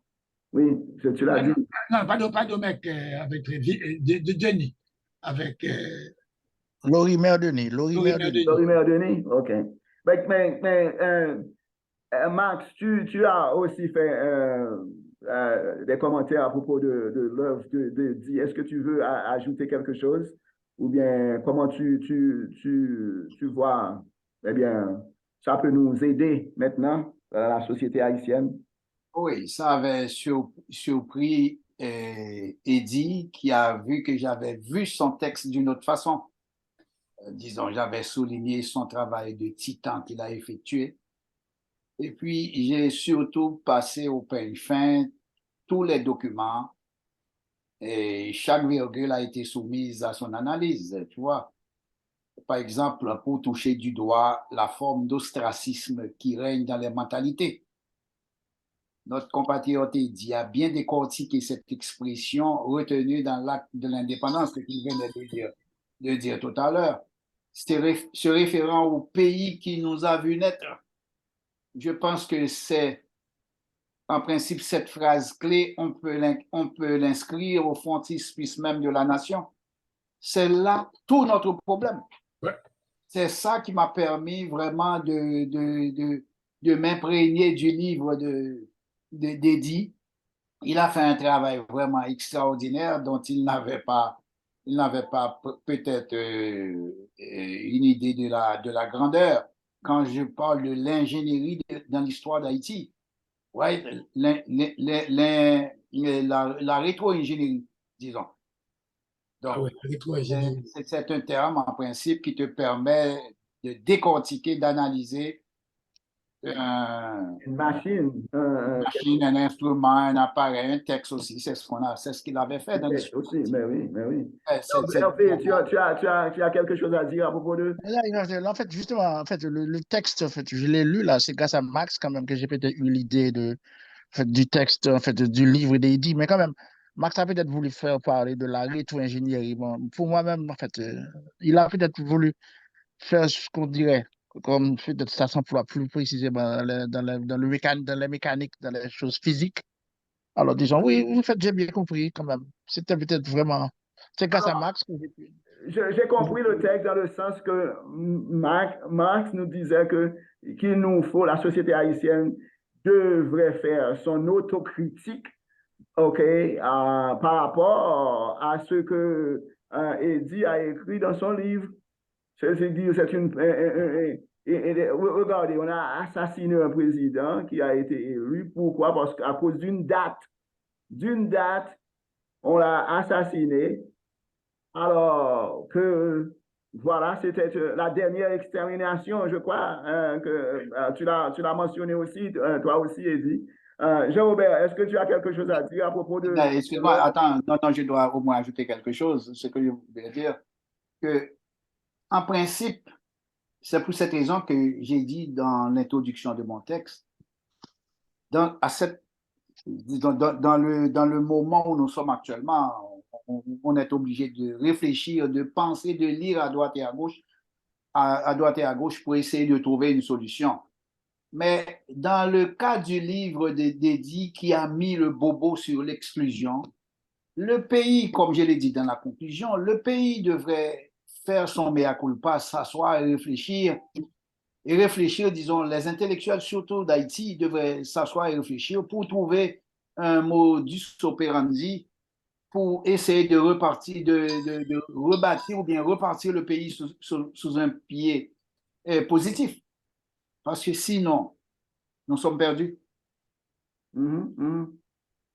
Oui, tu l'as dit. Non, pas Domecq, avec Denis, avec Lorimer Denis. Lorimer Denis, ok. Max, tu as aussi fait des commentaires à propos de l'œuvre de Di. Est-ce que tu veux ajouter quelque chose? Ou bien comment tu vois, eh bien, ça peut nous aider maintenant, la société haïtienne? Oui, ça avait surpris Eddie qui a vu que j'avais vu son texte d'une autre façon. Disons, j'avais souligné son travail de titan qu'il a effectué. Et puis, j'ai surtout passé au peigne fin tous les documents et chaque virgule a été soumise à son analyse, tu vois. Par exemple, pour toucher du doigt la forme d'ostracisme qui règne dans les mentalités. Notre compatriote dit a bien décortiqué cette expression retenue dans l'acte de l'indépendance que tu viens de dire tout à l'heure. Se référant au pays qui nous a vu naître. Je pense que c'est en principe cette phrase clé, on peut l'inscrire au frontispice même de la nation. C'est là tout notre problème. Ouais. C'est ça qui m'a permis vraiment de m'imprégner du livre d'Eddie. Il a fait un travail vraiment extraordinaire dont il n'avait pas peut-être une idée de la grandeur. Quand je parle de l'ingénierie dans l'histoire d'Haïti, ouais, la rétro-ingénierie, disons. Donc, c'est un terme en principe qui te permet de décortiquer, d'analyser Une machine. un instrument, un appareil, un texte aussi. C'est ce qu'il avait fait dans l'histoire. Aussi, mais oui. C'est Hervé, tu as quelque chose à dire à propos de... En fait, justement, en fait, le texte, en fait, je l'ai lu là, c'est grâce à Max quand même que j'ai peut-être eu l'idée du texte, en fait, du livre d'Eddie, mais quand même, Max a peut-être voulu faire parler de la rétro-ingénierie. Bon, pour moi-même, en fait, il a peut-être voulu faire ce qu'on dirait, comme peut-être ça s'emploie plus précisément dans les mécaniques, dans les choses physiques. Alors, disons, oui, en fait, j'ai bien compris quand même. C'était peut-être vraiment, c'est grâce à Max que j'ai pu. J'ai compris le texte dans le sens que Marx nous disait qu'il nous faut, la société haïtienne devrait faire son autocritique, OK, par rapport à ce que Eddie a écrit dans son livre. C'est-à-dire, regardez, on a assassiné un président qui a été élu. Pourquoi? Parce qu'à cause d'une date, on l'a assassiné. Alors que, voilà, c'était la dernière extermination, je crois, que tu l'as mentionné aussi, toi aussi, Eddie. Jean-Robert, est-ce que tu as quelque chose à dire à propos de... Excuse-moi, attends, non, je dois au moins ajouter quelque chose. Ce que je voulais dire, que en principe, c'est pour cette raison que j'ai dit dans l'introduction de mon texte, dans le moment où nous sommes actuellement, on est obligé de réfléchir, de penser, de lire à droite et à gauche pour essayer de trouver une solution. Mais dans le cas du livre d'Eddie qui a mis le bobo sur l'exclusion, le pays, comme je l'ai dit dans la conclusion, le pays devrait faire son mea culpa, s'asseoir et réfléchir, disons, les intellectuels, surtout d'Haïti, devraient s'asseoir et réfléchir pour trouver un modus operandi pour essayer de repartir, de rebâtir ou bien repartir le pays sous un pied positif. Parce que sinon, nous sommes perdus.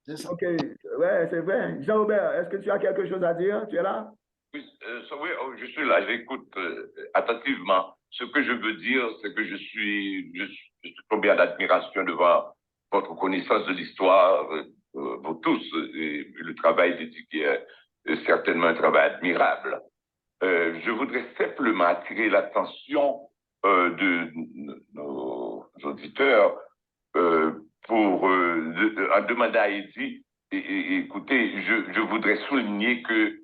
C'est ça. OK, ouais, c'est vrai. Jean-Robert, est-ce que tu as quelque chose à dire? Tu es là? Oui, oui, je suis là, j'écoute attentivement. ce que je veux dire, c'est que je suis tombé en admiration devant votre connaissance de l'histoire, vous tous, et le travail d'étudier est certainement un travail admirable. Je voudrais simplement attirer l'attention de nos auditeurs en demandant à Eddy, écoutez, je voudrais souligner que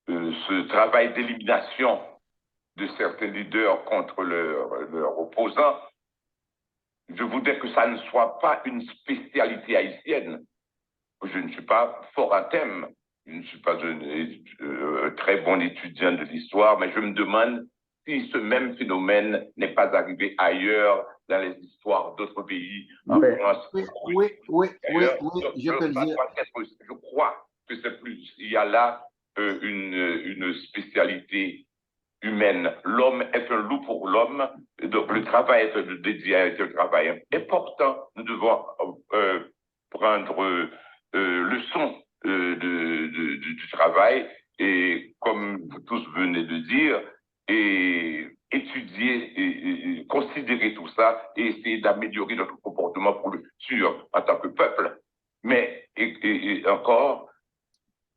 ce travail d'élimination de certains leaders contre leurs opposants, je voudrais que ça ne soit pas une spécialité haïtienne. Je ne suis pas fort en thème, je ne suis pas un très bon étudiant de l'histoire, mais je me demande si ce même phénomène n'est pas arrivé ailleurs dans les histoires d'autres pays. En France, oui, je peux le dire. Je crois que c'est plus, il y a là une spécialité humaine. L'homme est un loup pour l'homme, donc le travail dédié est un travail important. Nous devons prendre leçon du travail et, comme vous tous venez de dire, et étudier et considérer tout ça et essayer d'améliorer notre comportement pour le futur en tant que peuple. Mais encore,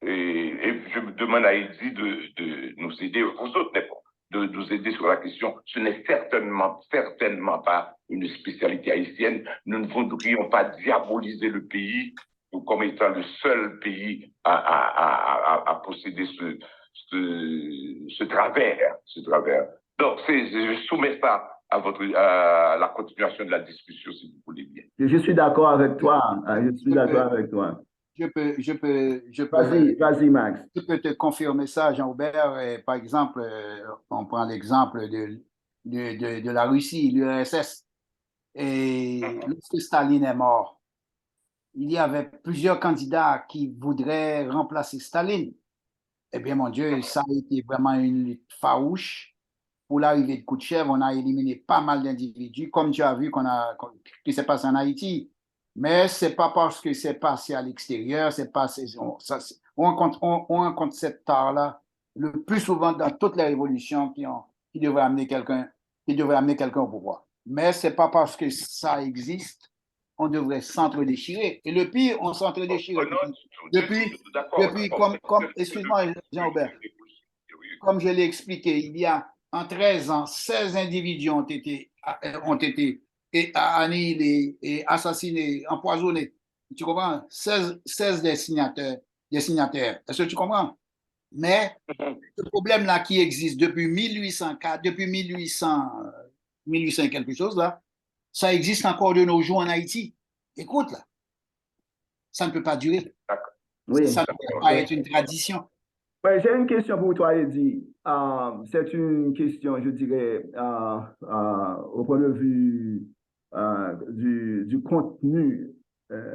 et je me demande à Eddy de nous aider, aux autres, de nous aider sur la question. Ce n'est certainement pas une spécialité haïtienne. Nous ne voudrions pas diaboliser le pays comme étant le seul pays à posséder ce travers. Donc, je soumets ça à la continuation de la discussion, si vous voulez bien. Je suis d'accord avec toi. Vas-y, Max. Je peux te confirmer ça, Jean-Aubert. Par exemple, on prend l'exemple de la Russie, l'URSS. Et lorsque Staline est mort, il y avait plusieurs candidats qui voudraient remplacer Staline. Eh bien, mon Dieu, ça a été vraiment une lutte farouche. Pour l'arrivée de Khrouchtchev, on a éliminé pas mal d'individus, comme tu as vu qui s'est passé en Haïti. Mais ce n'est pas parce que c'est passé à l'extérieur, on rencontre cette tare-là le plus souvent dans toutes les révolutions qui devraient amener quelqu'un au pouvoir. Mais ce n'est pas parce que ça existe, on devrait s'entre-déchirer. Et le pire, on s'entre-déchire depuis excuse-moi, Jean-Aubert, comme je l'ai expliqué, il y a en 13 ans, 16 individus ont été annihilés et assassinés, empoisonnés. Tu comprends? 16 des signataires. Est-ce que tu comprends? Mais ce problème-là qui existe depuis 1804, depuis 1800 quelque chose, là, ça existe encore de nos jours en Haïti. Écoute, là, ça ne peut pas durer. Oui. Ça ne peut pas être une tradition. Ouais, j'ai une question pour toi, Eddy. C'est une question, je dirais, au point de vue du contenu.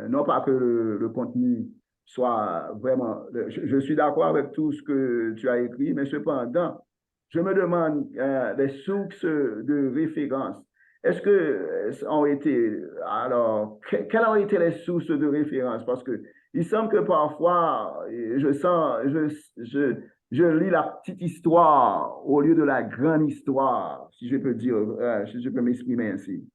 Non pas que le contenu soit vraiment... Je suis d'accord avec tout ce que tu as écrit, mais cependant, je me demande les sources de référence. Est-ce que ont été... Alors, quelles ont été les sources de référence? Parce que il semble que parfois, je lis la petite histoire au lieu de la grande histoire, si je peux dire, si je peux m'exprimer ainsi.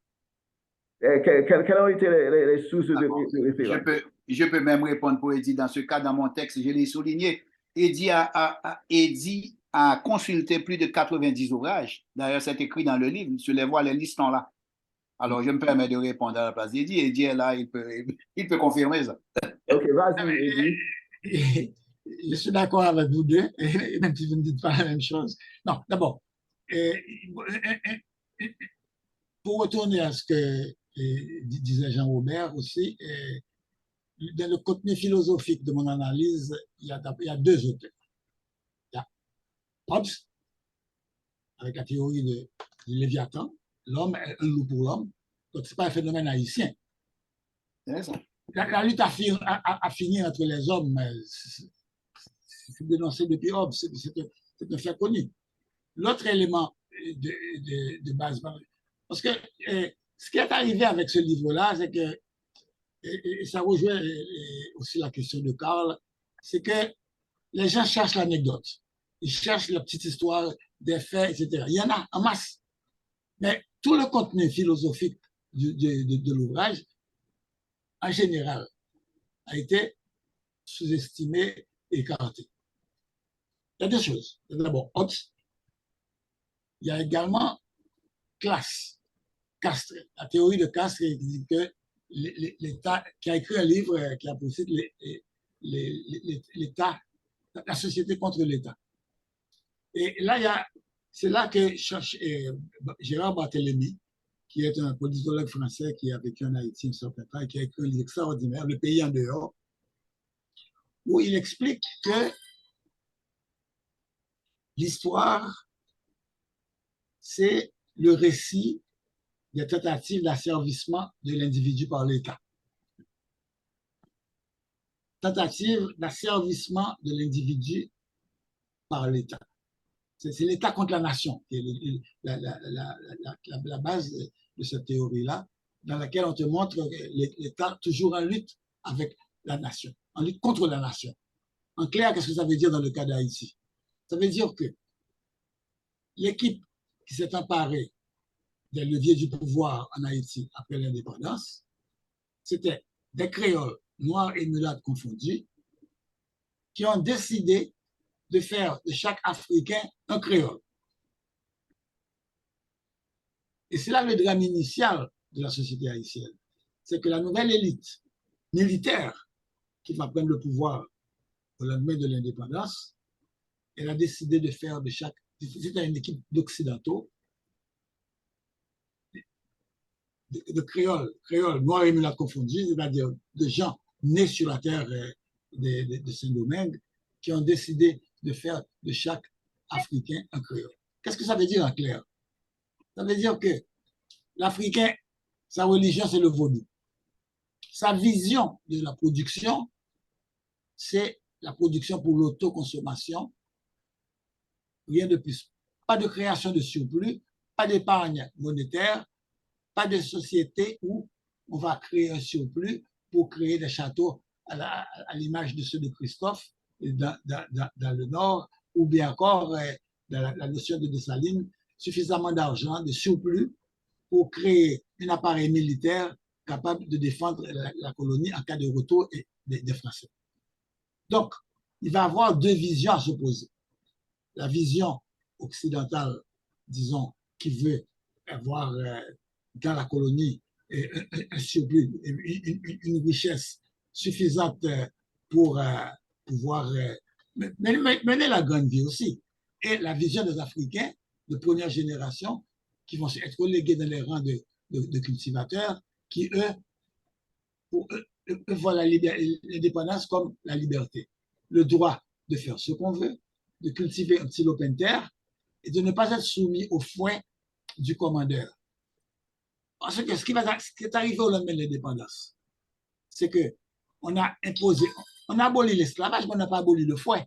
Quelles ont été les sources de référence? Je peux même répondre pour Eddy. Dans ce cas, dans mon texte, je l'ai souligné. Eddy a consulté plus de 90 ouvrages. D'ailleurs, c'est écrit dans le livre. Je les vois, les listons là. Alors, je me permets de répondre à la place d'Eddy. Eddy est là, il peut confirmer ça. Ok, vas-y, Eddy. Je suis d'accord avec vous deux, même si vous ne dites pas la même chose. Non, d'abord, pour retourner à ce que disait Jean-Robert aussi, dans le contenu philosophique de mon analyse, il y a deux auteurs. Il y a Hobbes, avec la théorie du Léviathan, l'homme est un loup pour l'homme, donc ce n'est pas un phénomène haïtien. La lutte à finir entre les hommes, c'est dénoncé depuis Hobbes, c'est un fait connu. L'autre élément de base, parce que ce qui est arrivé avec ce livre-là, c'est que, et ça rejoint aussi la question de Karl, c'est que les gens cherchent l'anecdote. ils cherchent la petite histoire des faits, etc. Il y en a en masse. Mais tout le contenu philosophique de l'ouvrage, en général, a été sous-estimé et écarté. Il y a deux choses. D'abord, Hobbes. Il y a également classe, Castre, la théorie de Castre qui dit que l'État, qui a écrit un livre qui a poussé l'État, la société contre l'État. Et là, c'est là que Gérard Barthélemy, qui est un politologue français qui a vécu en Haïti un certain temps et qui a écrit un livre extraordinaire, Le pays en dehors, où il explique que l'histoire, c'est le récit des tentatives d'asservissement de l'individu par l'État. Tentative d'asservissement de l'individu par l'État. C'est l'État contre la nation qui est la base de cette théorie-là, dans laquelle on te montre l'État toujours en lutte avec la nation, en lutte contre la nation. En clair, qu'est-ce que ça veut dire dans le cas d'Haïti? Ça veut dire que l'équipe qui s'est emparée des leviers du pouvoir en Haïti après l'indépendance, c'était des créoles, noirs et mulâtres confondus, qui ont décidé de faire de chaque Africain un créole. Et c'est là le drame initial de la société haïtienne. C'est que la nouvelle élite militaire qui va prendre le pouvoir au lendemain de l'indépendance, elle a décidé de faire de chaque... C'était une équipe d'occidentaux, de créoles, noirs et mulâtres confondus, c'est-à-dire de gens nés sur la terre de Saint-Domingue, qui ont décidé de faire de chaque Africain un créole. Qu'est-ce que ça veut dire en clair? Ça veut dire que l'Africain, sa religion, c'est le vaudou. Sa vision de la production, c'est la production pour l'autoconsommation. Rien de plus. Pas de création de surplus, pas d'épargne monétaire, pas de société où on va créer un surplus pour créer des châteaux à l'image de ceux de Christophe dans le Nord, ou bien encore dans la notion de Dessalines, suffisamment d'argent, de surplus pour créer un appareil militaire capable de défendre la colonie en cas de retour des Français. Donc, il va y avoir deux visions à s'opposer. La vision occidentale, disons, qui veut avoir dans la colonie un surplus, une richesse suffisante pour pouvoir mener la grande vie aussi. Et la vision des Africains de première génération qui vont être relégués dans les rangs de cultivateurs qui, eux, pour eux voient l'indépendance comme la liberté, le droit de faire ce qu'on veut, de cultiver un petit lopin de terre et de ne pas être soumis au fouet du commandeur. Parce que ce qui est arrivé au lendemain de l'indépendance, c'est qu'on a imposé, on a aboli l'esclavage, mais on n'a pas aboli le fouet.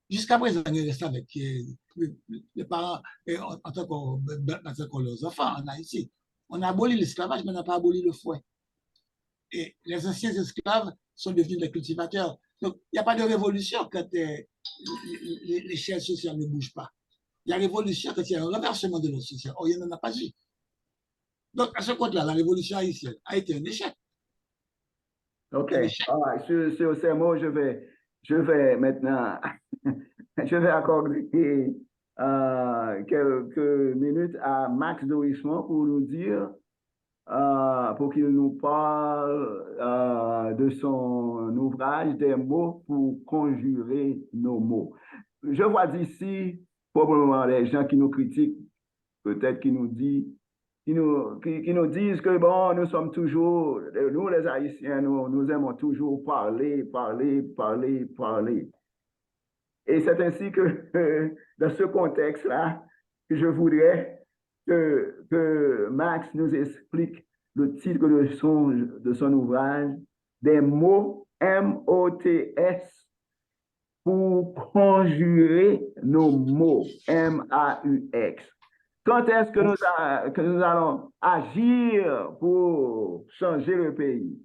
Jusqu'à présent, on reste avec les parents, en tant que leurs enfants en Haïti. On a aboli l'esclavage, mais on n'a pas aboli le fouet. Et les anciens esclaves sont devenus des cultivateurs. Donc, il n'y a pas de révolution quand l'échelle sociale ne bouge pas. Il y a révolution quand il y a un renversement de l'ordre social. Or, il n'y en a pas eu. Donc, à ce compte-là, la révolution haïtienne a été un échec. OK. Sur ces mots, je vais maintenant, je vais accorder quelques minutes à Max Dorismont pour nous dire, pour qu'il nous parle de son ouvrage Des mots pour conjurer nos mots. Je vois d'ici probablement les gens qui nous critiquent, peut-être qui nous disent que bon, nous sommes toujours, nous les Haïtiens, nous aimons toujours parler. Et c'est ainsi que, dans ce contexte-là, que je voudrais que Max nous explique le titre de son ouvrage, Des mots, M-O-T-S, pour conjurer nos mots, M-A-U-X. Quand est-ce que nous allons agir pour changer le pays?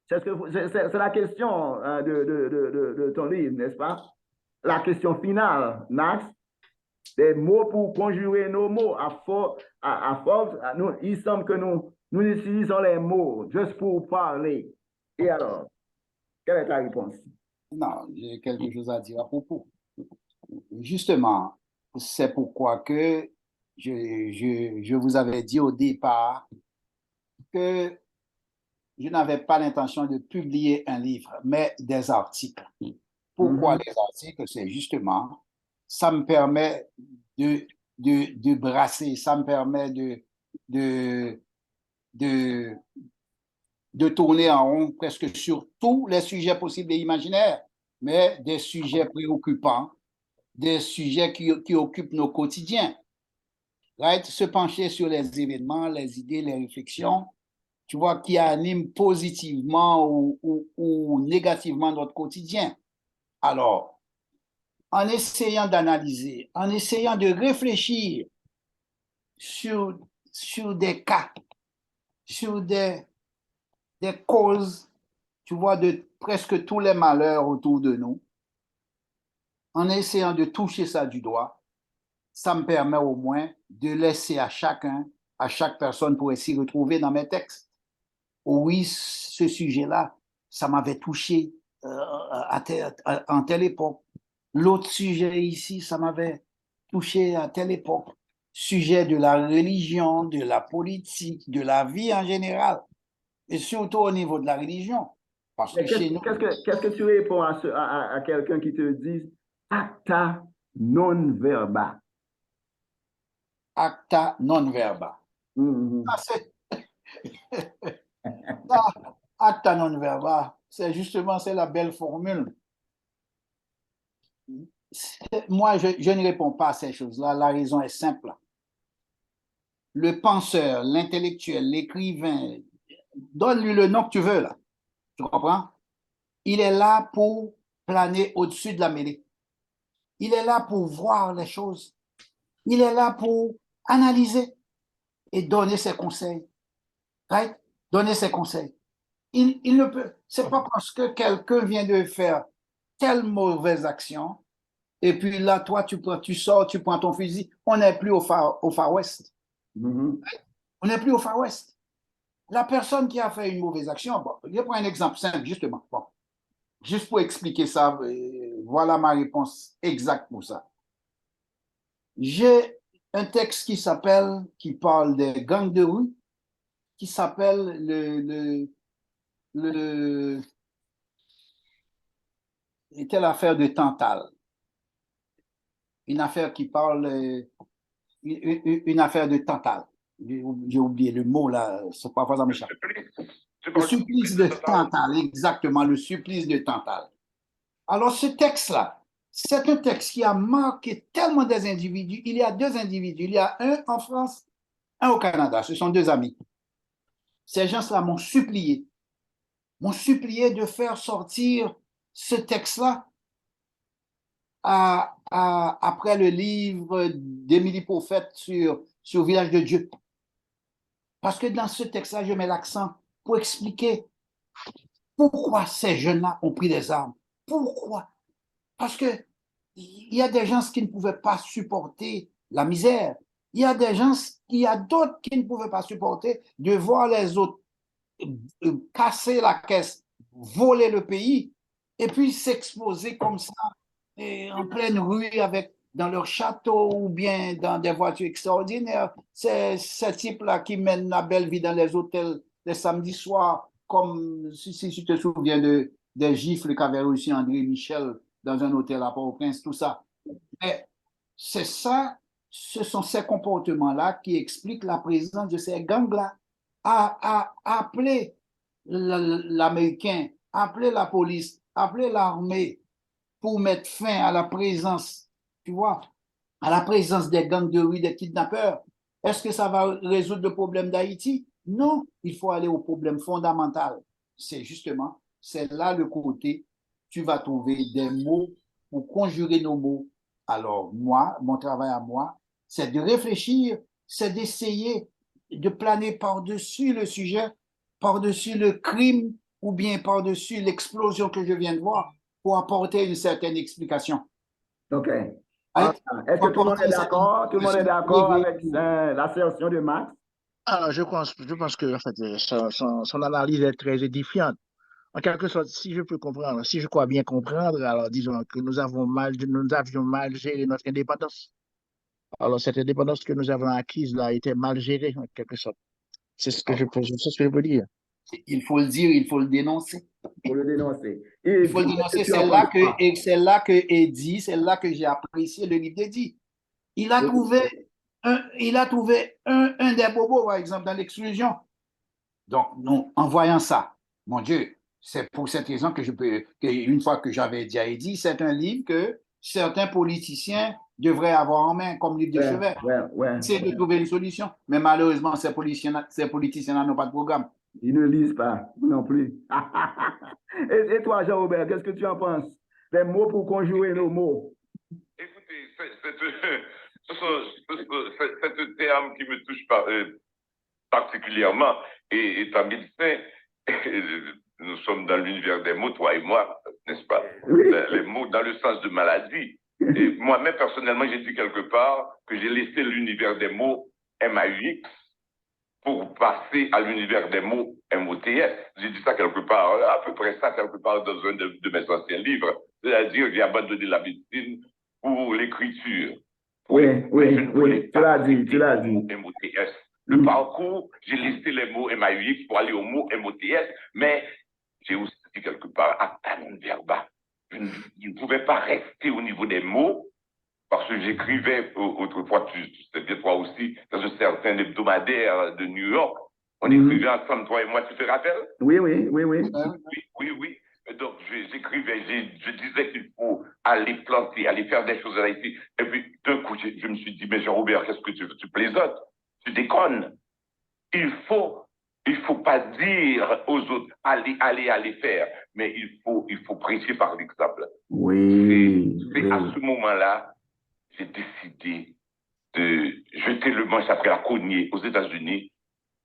C'est la question de ton livre, n'est-ce pas? la question finale, Max, des mots pour conjurer nos mots. À force, il semble que nous utilisons les mots juste pour parler. Et alors, quelle est ta réponse? Non, j'ai quelque chose à dire à propos. Justement, c'est pourquoi que je vous avais dit au départ que je n'avais pas l'intention de publier un livre, mais des articles. Pourquoi les articles? C'est justement, ça me permet de brasser, ça me permet de, de tourner en rond presque sur tous les sujets possibles et imaginaires, mais des sujets préoccupants, des sujets qui occupent nos quotidiens. Right? Se pencher sur les événements, les idées, les réflexions, tu vois, qui animent positivement ou négativement notre quotidien. Alors, en essayant d'analyser, en essayant de réfléchir sur des cas, sur des causes, tu vois, de presque tous les malheurs autour de nous, en essayant de toucher ça du doigt, ça me permet au moins de laisser à chacun, à chaque personne pour s'y retrouver dans mes textes. Oui, ce sujet-là, ça m'avait touché en telle époque. L'autre sujet ici, ça m'avait touché à telle époque. Sujet de la religion, de la politique, de la vie en général. Et surtout au niveau de la religion. Parce que chez nous... Qu'est-ce que tu réponds à quelqu'un qui te dit acta non verba? Acta non verba. Acta non verba, c'est justement la belle formule. Moi, je ne réponds pas à ces choses-là. La raison est simple. Le penseur, l'intellectuel, l'écrivain, donne-lui le nom que tu veux, là. Tu comprends? Il est là pour planer au-dessus de la mêlée. Il est là pour voir les choses. Il est là pour analyser et donner ses conseils. Right? Donner ses conseils. Il ne peut. C'est pas parce que quelqu'un vient de faire telle mauvaise action et puis là, toi, tu sors, tu prends ton fusil. On n'est plus au Far West. On n'est plus au Far West. La personne qui a fait une mauvaise action, bon, je prends un exemple simple, justement. Bon, juste pour expliquer ça, voilà ma réponse exacte pour ça. J'ai un texte qui parle des gangs de rue, qui s'appelle était l'affaire de Tantale. Une affaire qui parle, une affaire de Tantale. J'ai oublié le mot là, c'est parfois ça m'échappe. Le supplice de Tantale, exactement, le supplice de Tantale. Alors ce texte-là, c'est un texte qui a marqué tellement des individus. Il y a deux individus, il y a un en France, un au Canada, ce sont deux amis. Ces gens-là m'ont supplié de faire sortir ce texte-là après le livre d'Émilie Prophète sur Village de Dieu. Parce que dans ce texte-là, je mets l'accent pour expliquer pourquoi ces jeunes-là ont pris des armes. Pourquoi? Parce que il y a des gens qui ne pouvaient pas supporter la misère. Il y a d'autres qui ne pouvaient pas supporter de voir les autres casser la caisse, voler le pays, et puis s'exposer comme ça en pleine rue dans leur château ou bien dans des voitures extraordinaires. C'est ce type-là qui mène la belle vie dans les hôtels les samedis soirs, comme si tu te souviens des gifles qu'avait reçu André Michel dans un hôtel à Port-au-Prince, tout ça. Mais c'est ça, ce sont ces comportements-là qui expliquent la présence de ces gangs-là. À appeler l'Américain, appeler la police, appeler l'armée pour mettre fin à la présence, tu vois, à la présence des gangs de rue, des kidnappeurs. Est-ce que ça va résoudre le problème d'Haïti? Non, il faut aller au problème fondamental. C'est là le côté, tu vas trouver des mots pour conjurer nos mots. Alors moi, mon travail à moi, c'est de réfléchir, c'est d'essayer de planer par-dessus le sujet, par-dessus le crime ou bien par-dessus l'explosion que je viens de voir pour apporter une certaine explication. OK. Right? Est-ce que tout le monde est d'accord? Tout le monde est d'accord avec l'assertion de Max? Alors, je pense que en fait, son analyse est très édifiante. En quelque sorte, si je peux comprendre, si je crois bien comprendre, alors disons que nous avions mal géré notre indépendance. Alors, cette indépendance que nous avons acquise là était mal gérée, en quelque sorte. C'est ce que je peux dire. Il faut le dire, il faut le dénoncer. Pour le dénoncer. Il faut le dénoncer. C'est là que Eddie, c'est là que j'ai apprécié le livre d'Eddie. Il a trouvé un des bobos, par exemple, dans l'exclusion. Donc, nous, en voyant ça, mon Dieu, c'est pour cette raison que une fois que j'avais dit à Eddie, c'est un livre que certains politiciens devraient avoir en main comme livre de chevet. C'est de trouver une solution. Mais malheureusement, ces politiciens n'ont pas de programme. Ils ne lisent pas non plus. Et toi, Jean-Robert, qu'est-ce que tu en penses? Les mots pour conjurer nos mots. Écoutez, c'est terme qui me touche particulièrement. Et étant médecin, nous sommes dans l'univers des mots, toi et moi, n'est-ce pas? Oui. Les mots dans le sens de maladie. Et moi-même, personnellement, j'ai dit quelque part que j'ai laissé l'univers des mots MAUX pour passer à l'univers des mots MOTS. J'ai dit ça quelque part, à peu près ça, quelque part dans un de mes anciens livres. C'est-à-dire, j'ai abandonné la médecine pour l'écriture. Oui, tu l'as dit. MOTS. Le parcours, j'ai listé les mots MAUX pour aller au mot MOTS, mais j'ai aussi dit quelque part, non verba. Je ne pouvais pas rester au niveau des mots, parce que j'écrivais autrefois, tu sais bien toi aussi, dans un certain hebdomadaire de New York. On écrivait ensemble, toi et moi, tu te rappelles? Oui. Oui. Donc, j'écrivais, je disais qu'il faut aller planter, aller faire des choses à l'IT. Et puis, d'un coup, je me suis dit, mais Jean-Robert, qu'est-ce que tu plaisantes? Tu déconnes. Il faut pas dire aux autres, allez faire. Mais il faut prêcher par l'exemple. Oui. C'est à ce moment-là, j'ai décidé de jeter le manche après la cognée aux États-Unis.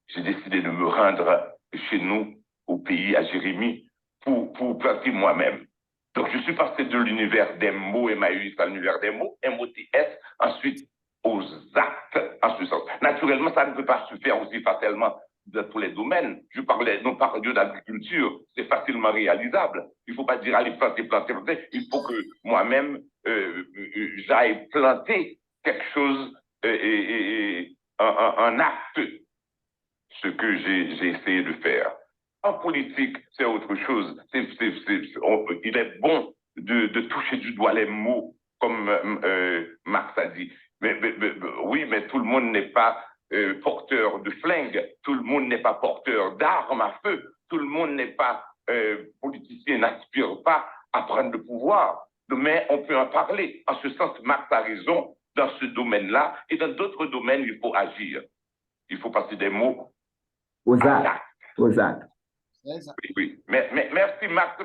J'ai décidé de me rendre chez nous, au pays, à Jérémie, pour planter moi-même. Donc, je suis passé de l'univers des mots MAUX à l'univers des mots MOTS, ensuite aux actes en ce sens. Naturellement, ça ne peut pas se faire aussi facilement dans tous les domaines. Je parlais, non par Dieu d'agriculture, c'est facilement réalisable. Il ne faut pas dire allez planter. Il faut que moi-même, j'aille planter quelque chose en acte, ce que j'ai essayé de faire. En politique, c'est autre chose. Il est bon de toucher du doigt les mots, comme Marx a dit. Oui, mais tout le monde n'est pas porteur de flingue. Tout le monde n'est pas porteur d'armes à feu. Tout le monde n'est pas politicien, n'aspire pas à prendre le pouvoir. Mais on peut en parler. En ce sens, Marx a raison dans ce domaine-là. Et dans d'autres domaines, il faut agir. Il faut passer des mots aux actes. Oui. Mais merci, Marc.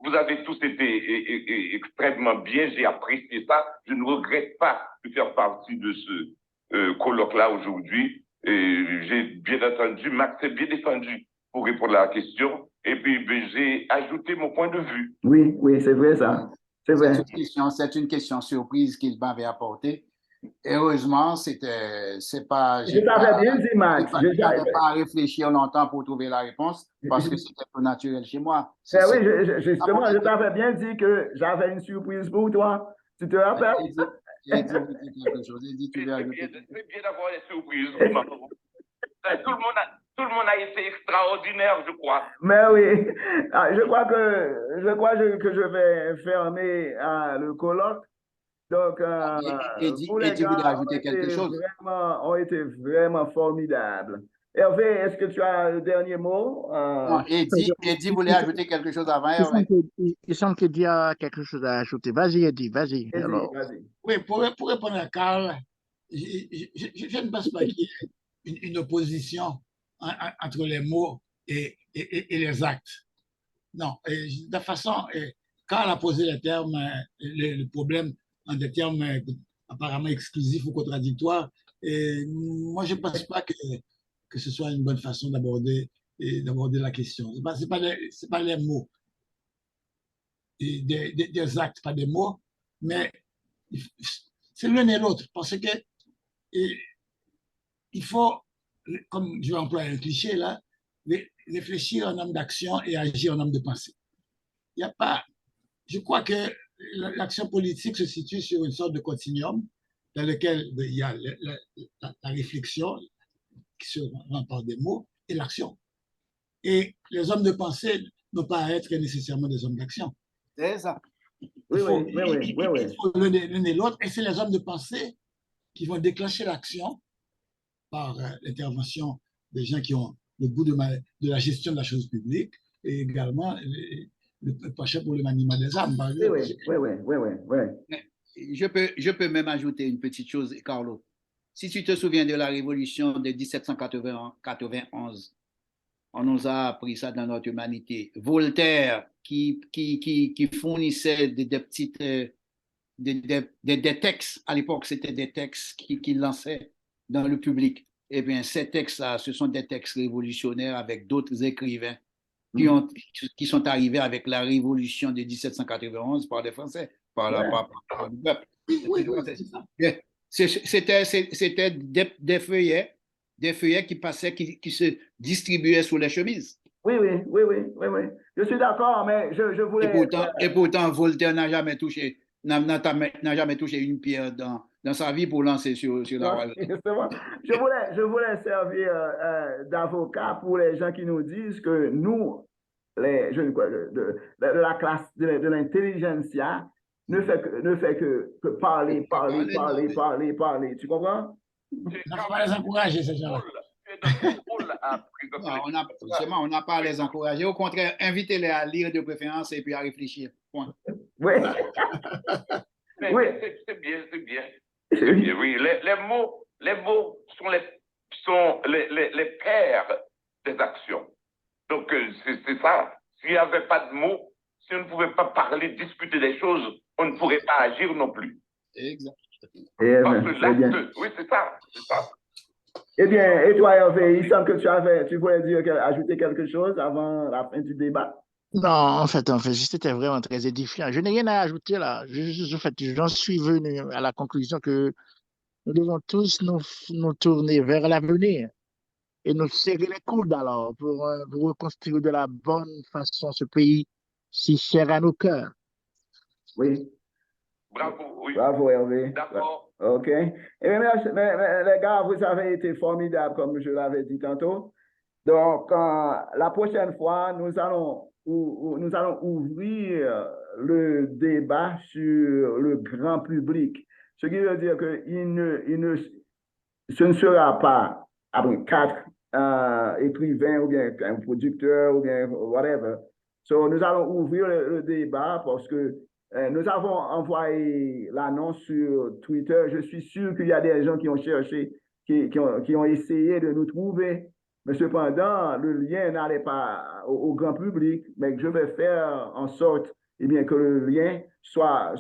Vous avez tous été extrêmement bien. J'ai apprécié ça. Je ne regrette pas de faire partie de ce colloque-là aujourd'hui. J'ai bien entendu, Marc s'est bien défendu pour répondre à la question. Et puis, j'ai ajouté mon point de vue. Oui, c'est vrai ça. C'est vrai. C'est une question surprise qu'il m'avait apportée. Heureusement, c'est pas. Je t'avais bien dit, Max. Je n'avais pas à réfléchir longtemps pour trouver la réponse parce que c'était peu naturel chez moi. Oui, justement, je t'avais bien dit que j'avais une surprise pour toi. Tu te rappelles? J'ai dit quelque chose. J'ai dit tu veux ajouter. C'est bien d'avoir des surprises. Tout le monde a été extraordinaire, je crois. Mais oui, je crois que je vais fermer le colloque. Donc, Eddie voulait ajouter quelque chose. Ont été vraiment formidables. Hervé, est-ce que tu as le dernier mot? Non, Eddie voulait ajouter quelque chose avant. Il semble qu'il y a quelque chose à ajouter. Vas-y, Eddie, vas-y. Vas-y. Oui, pour répondre à Carl, je ne pense pas qu'il y ait une opposition entre les mots et les actes. Non, de toute façon, Carl a posé le terme, le problème en des termes apparemment exclusifs ou contradictoires. Et moi, je ne pense pas que ce soit une bonne façon d'aborder la question. Ce n'est pas les mots. Des actes, pas des mots. Mais c'est l'un et l'autre, parce que il faut, comme je vais employer un cliché là, réfléchir en homme d'action et agir en homme de pensée. Il n'y a pas. Je crois que l'action politique se situe sur une sorte de continuum dans lequel il y a la réflexion qui se rend par des mots et l'action. Et les hommes de pensée n'ont pas à être nécessairement des hommes d'action. C'est ça. Oui, Il faut, oui. l'un et l'autre, et c'est les hommes de pensée qui vont déclencher l'action par l'intervention des gens qui ont le goût de la gestion de la chose publique et également le penchant pour le maniement des armes. Oui. Je peux même ajouter une petite chose, Carlo. Si tu te souviens de la révolution de 1791, on nous a appris ça dans notre humanité. Voltaire, qui fournissait des textes, à l'époque, c'était des textes qu'il lançait dans le public. Eh bien, ces textes-là, ce sont des textes révolutionnaires avec d'autres écrivains qui sont arrivés avec la révolution de 1791 par les Français, par le peuple. C'était des feuillets qui passaient, qui se distribuaient sous les chemises. Oui. Je suis d'accord, mais je voulais... Et pourtant, Voltaire n'a jamais touché une pierre dans sa vie pour lancer sur la voie. Je voulais servir d'avocat pour les gens qui nous disent que nous, les jeunes de la classe de l'intelligentsia, ne fait que parler. Tu comprends? On n'a pas les encourager, ces gens-là. On n'a pas à les encourager. Au contraire, invitez-les à lire de préférence et puis à réfléchir. Point. Oui. C'est bien. Oui, les mots sont les pères des actions. Donc, c'est ça. S'il n'y avait pas de mots, si on ne pouvait pas parler, discuter des choses, on ne pourrait pas agir non plus. Exact. Parce que l'acte, oui, c'est ça. Eh bien, et toi, Hervé, il semble que tu voulais ajouter quelque chose avant la fin du débat? Non, en fait, c'était vraiment très édifiant. Je n'ai rien à ajouter là. J'en suis venu à la conclusion que nous devons tous nous tourner vers l'avenir et nous serrer les coudes alors pour reconstruire de la bonne façon ce pays si cher à nos cœurs. Oui. Bravo, oui. Bravo, Hervé. D'accord. OK. Eh bien, merci, mais les gars, vous avez été formidables, comme je l'avais dit tantôt. Donc, la prochaine fois, nous allons ouvrir le débat sur le grand public. Ce qui veut dire que ce ne sera pas après 4 écrivains ou bien un producteur ou bien whatever. So, nous allons ouvrir le débat parce que nous avons envoyé l'annonce sur Twitter. Je suis sûr qu'il y a des gens qui ont cherché, qui ont essayé de nous trouver. Mais cependant, le lien n'allait pas au grand public. Mais je vais faire en sorte que le lien soit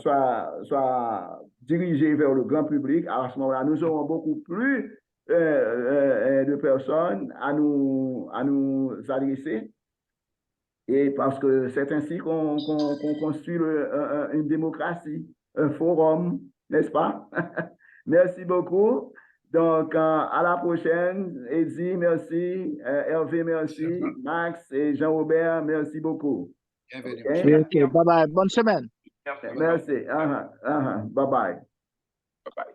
dirigé vers le grand public. À ce moment-là, nous aurons beaucoup plus de personnes à nous adresser. Et parce que c'est ainsi qu'on construit une démocratie, un forum, n'est-ce pas? Merci beaucoup. Donc, à la prochaine. Eddie, merci. Hervé, merci. Max et Jean-Robert, merci beaucoup. Okay? OK, bye-bye. Bonne semaine. Merci. Bye-bye. Bye-bye.